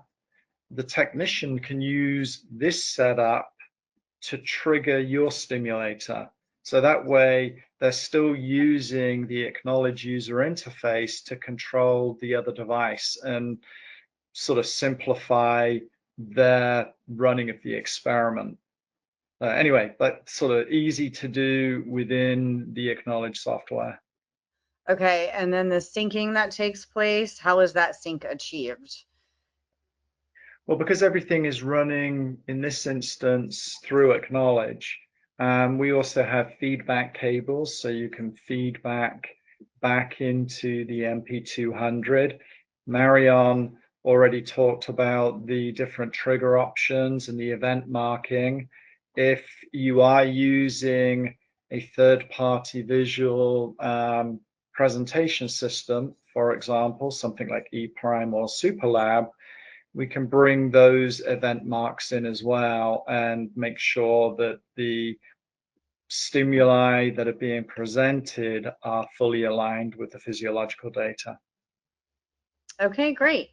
the technician can use this setup to trigger your stimulator. So that way they're still using the AcqKnowledge user interface to control the other device and sort of simplify their running of the experiment. Anyway, that's sort of easy to do within the AcqKnowledge software. Okay, and then the syncing that takes place, how is that sync achieved? Well, because everything is running in this instance through AcqKnowledge, we also have feedback cables, so you can feedback back into the MP200. Marion already talked about the different trigger options and the event marking. If you are using a third-party visual presentation system, for example, something like ePrime or SuperLab, we can bring those event marks in as well and make sure that the stimuli that are being presented are fully aligned with the physiological data. Okay, great.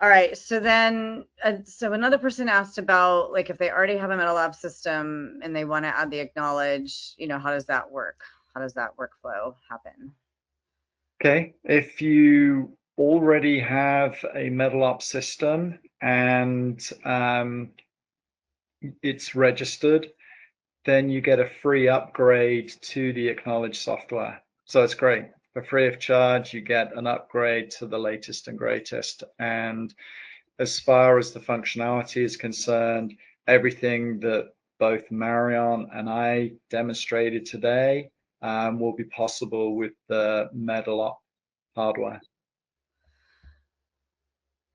All right, so then, so another person asked about, like, if they already have a MediLopt system and they want to add the AcqKnowledge, how does that work? How does that workflow happen? Okay, if you already have a MediLopt system and it's registered, then you get a free upgrade to the AcqKnowledge software. So it's great. For free of charge, you get an upgrade to the latest and greatest. And as far as the functionality is concerned, everything that both Marion and I demonstrated today will be possible with the MediLopt hardware.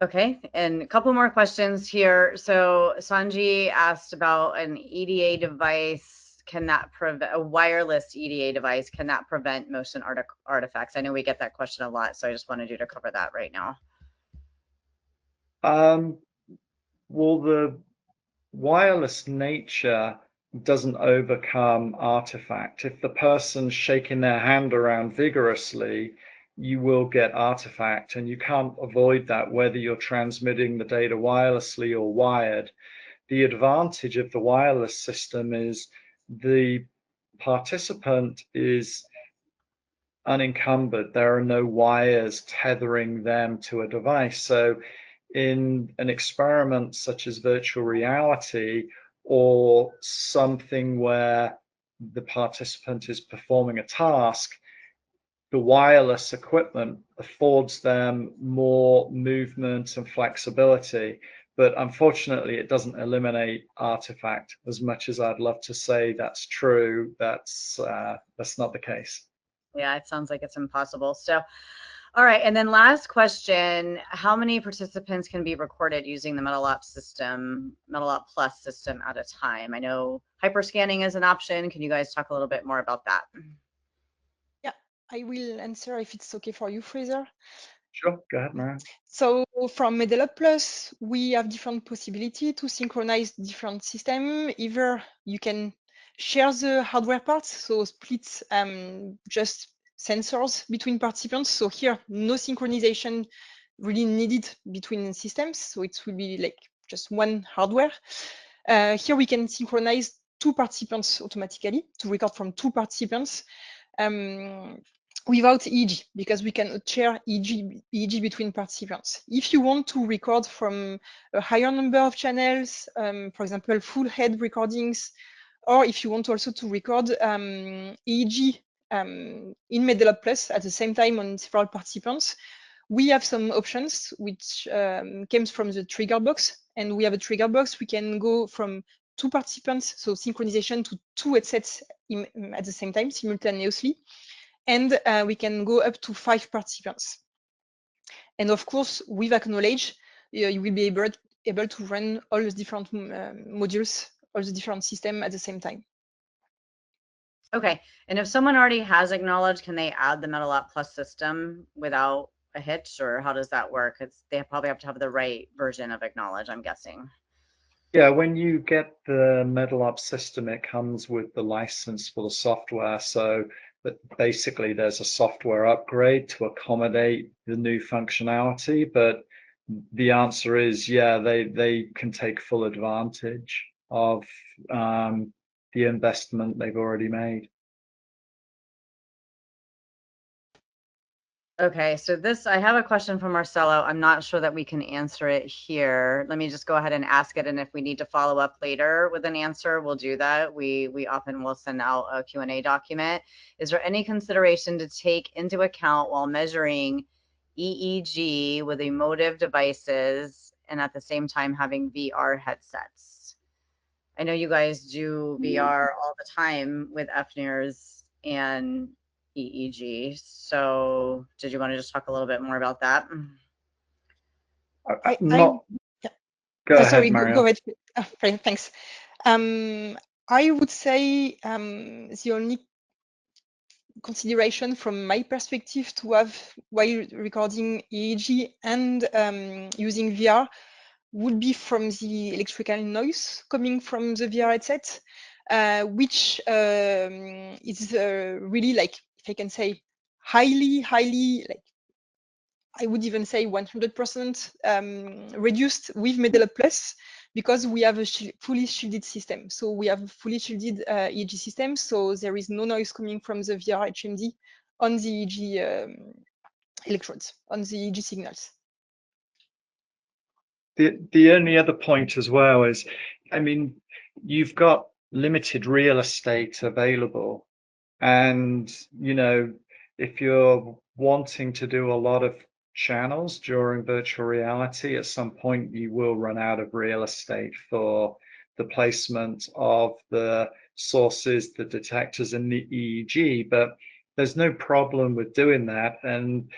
Okay, and a couple more questions here. So Sanji asked about an EDA device can that prevent, a wireless EDA device, can that prevent motion artifacts? I know we get that question a lot, so I just wanted you to cover that right now. Well, the wireless nature doesn't overcome artifact. If the person's shaking their hand around vigorously, you will get artifact, and you can't avoid that whether you're transmitting the data wirelessly or wired. The advantage of the wireless system is the participant is unencumbered. There are no wires tethering them to a device. So in an experiment such as virtual reality or something where the participant is performing a task, the wireless equipment affords them more movement and flexibility. But unfortunately, it doesn't eliminate artifact. As much as I'd love to say that's true, that's not the case. Yeah, it sounds like it's impossible. So, all right. And then last question, how many participants can be recorded using the MediLopt system, MediLopt Plus system at a time? I know hyperscanning is an option. Can you guys talk a little bit more about that? Yeah, I will answer if it's okay for you, Fraser. Sure, go ahead, Marianne. So from MedelOpt Plus, we have different possibility to synchronize different system. Either you can share the hardware parts, so split just sensors between participants. So here, no synchronization really needed between systems. So it will be like just one hardware. Here we can synchronize two participants automatically to record from two participants. Without EEG, because we cannot share EEG between participants. If you want to record from a higher number of channels, for example, full head recordings, or if you want also to record EEG in MedelOpt Plus at the same time on several participants, we have some options which comes from the trigger box. And we have a trigger box. We can go from two participants, so synchronization to two headsets at the same time, simultaneously. And we can go up to 5 participants. And of course, with AcqKnowledge, you will be able to run all the different modules, all the different systems at the same time. Okay. And if someone already has AcqKnowledge, can they add the MediLopt Plus system without a hitch, or how does that work? They probably have to have the right version of AcqKnowledge, I'm guessing. Yeah, when you get the MedelOpt system, it comes with the license for the software. So but basically there's a software upgrade to accommodate the new functionality. But the answer is, yeah, they can take full advantage of the investment they've already made. Okay, so I have a question from Marcelo. I'm not sure that we can answer it here. Let me just go ahead and ask it, and if we need to follow up later with an answer, we'll do that. We often will send out a Q&A document. Is there any consideration to take into account while measuring EEG with emotive devices and at the same time having VR headsets? I know you guys do VR all the time with fNIRS and EEG. So did you want to just talk a little bit more about that? Not. Yeah. Go ahead, Sorry, Mario. go ahead. Thanks. I would say the only consideration from my perspective to have while recording EEG and using VR would be from the electrical noise coming from the VR headset, which is really, like, if I can say, highly, like, I would even say 100% reduced with MedelOpt Plus, because we have a fully shielded system. So we have a fully shielded EEG system, so there is no noise coming from the VR HMD on the EEG electrodes, on the EEG signals. The only other point as well is, I mean, you've got limited real estate available, and you know, if you're wanting to do a lot of channels during virtual reality, at some point you will run out of real estate for the placement of the sources, the detectors, and the EEG. But there's no problem with doing that, and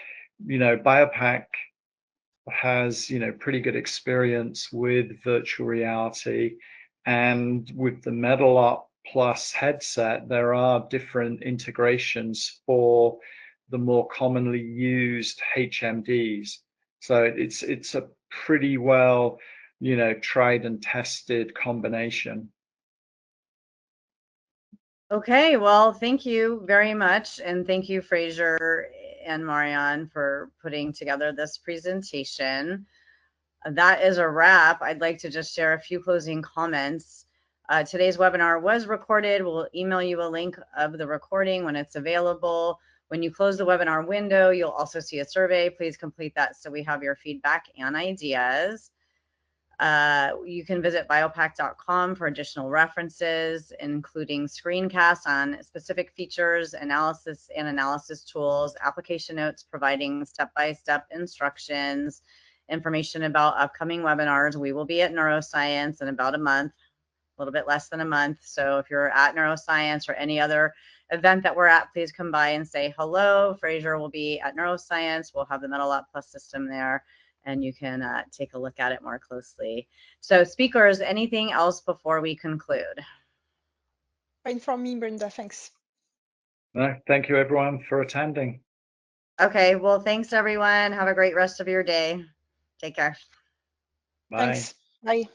you know, BIOPAC has, you know, pretty good experience with virtual reality, and with the MedelOpt Plus headset, there are different integrations for the more commonly used HMDs. So it's a pretty well, tried and tested combination. Okay, well, thank you very much. And thank you, Fraser and Marianne, for putting together this presentation. That is a wrap. I'd like to just share a few closing comments. Today's webinar was recorded. We'll email you a link of the recording when it's available. When you close the webinar window, you'll also see a survey. Please complete that so we have your feedback and ideas. You can visit biopac.com for additional references, including screencasts on specific features, analysis and analysis tools, application notes providing step-by-step instructions, information about upcoming webinars. We will be at Neuroscience in about a month, a little bit less than a month. So if you're at Neuroscience or any other event that we're at, please come by and say hello. Fraser will be at Neuroscience. We'll have the MediLopt Plus system there, and you can take a look at it more closely. So speakers, anything else before we conclude? Fine from me, Brenda, thanks. No, thank you everyone for attending. Okay, well, thanks everyone. Have a great rest of your day. Take care. Bye. Thanks. Bye.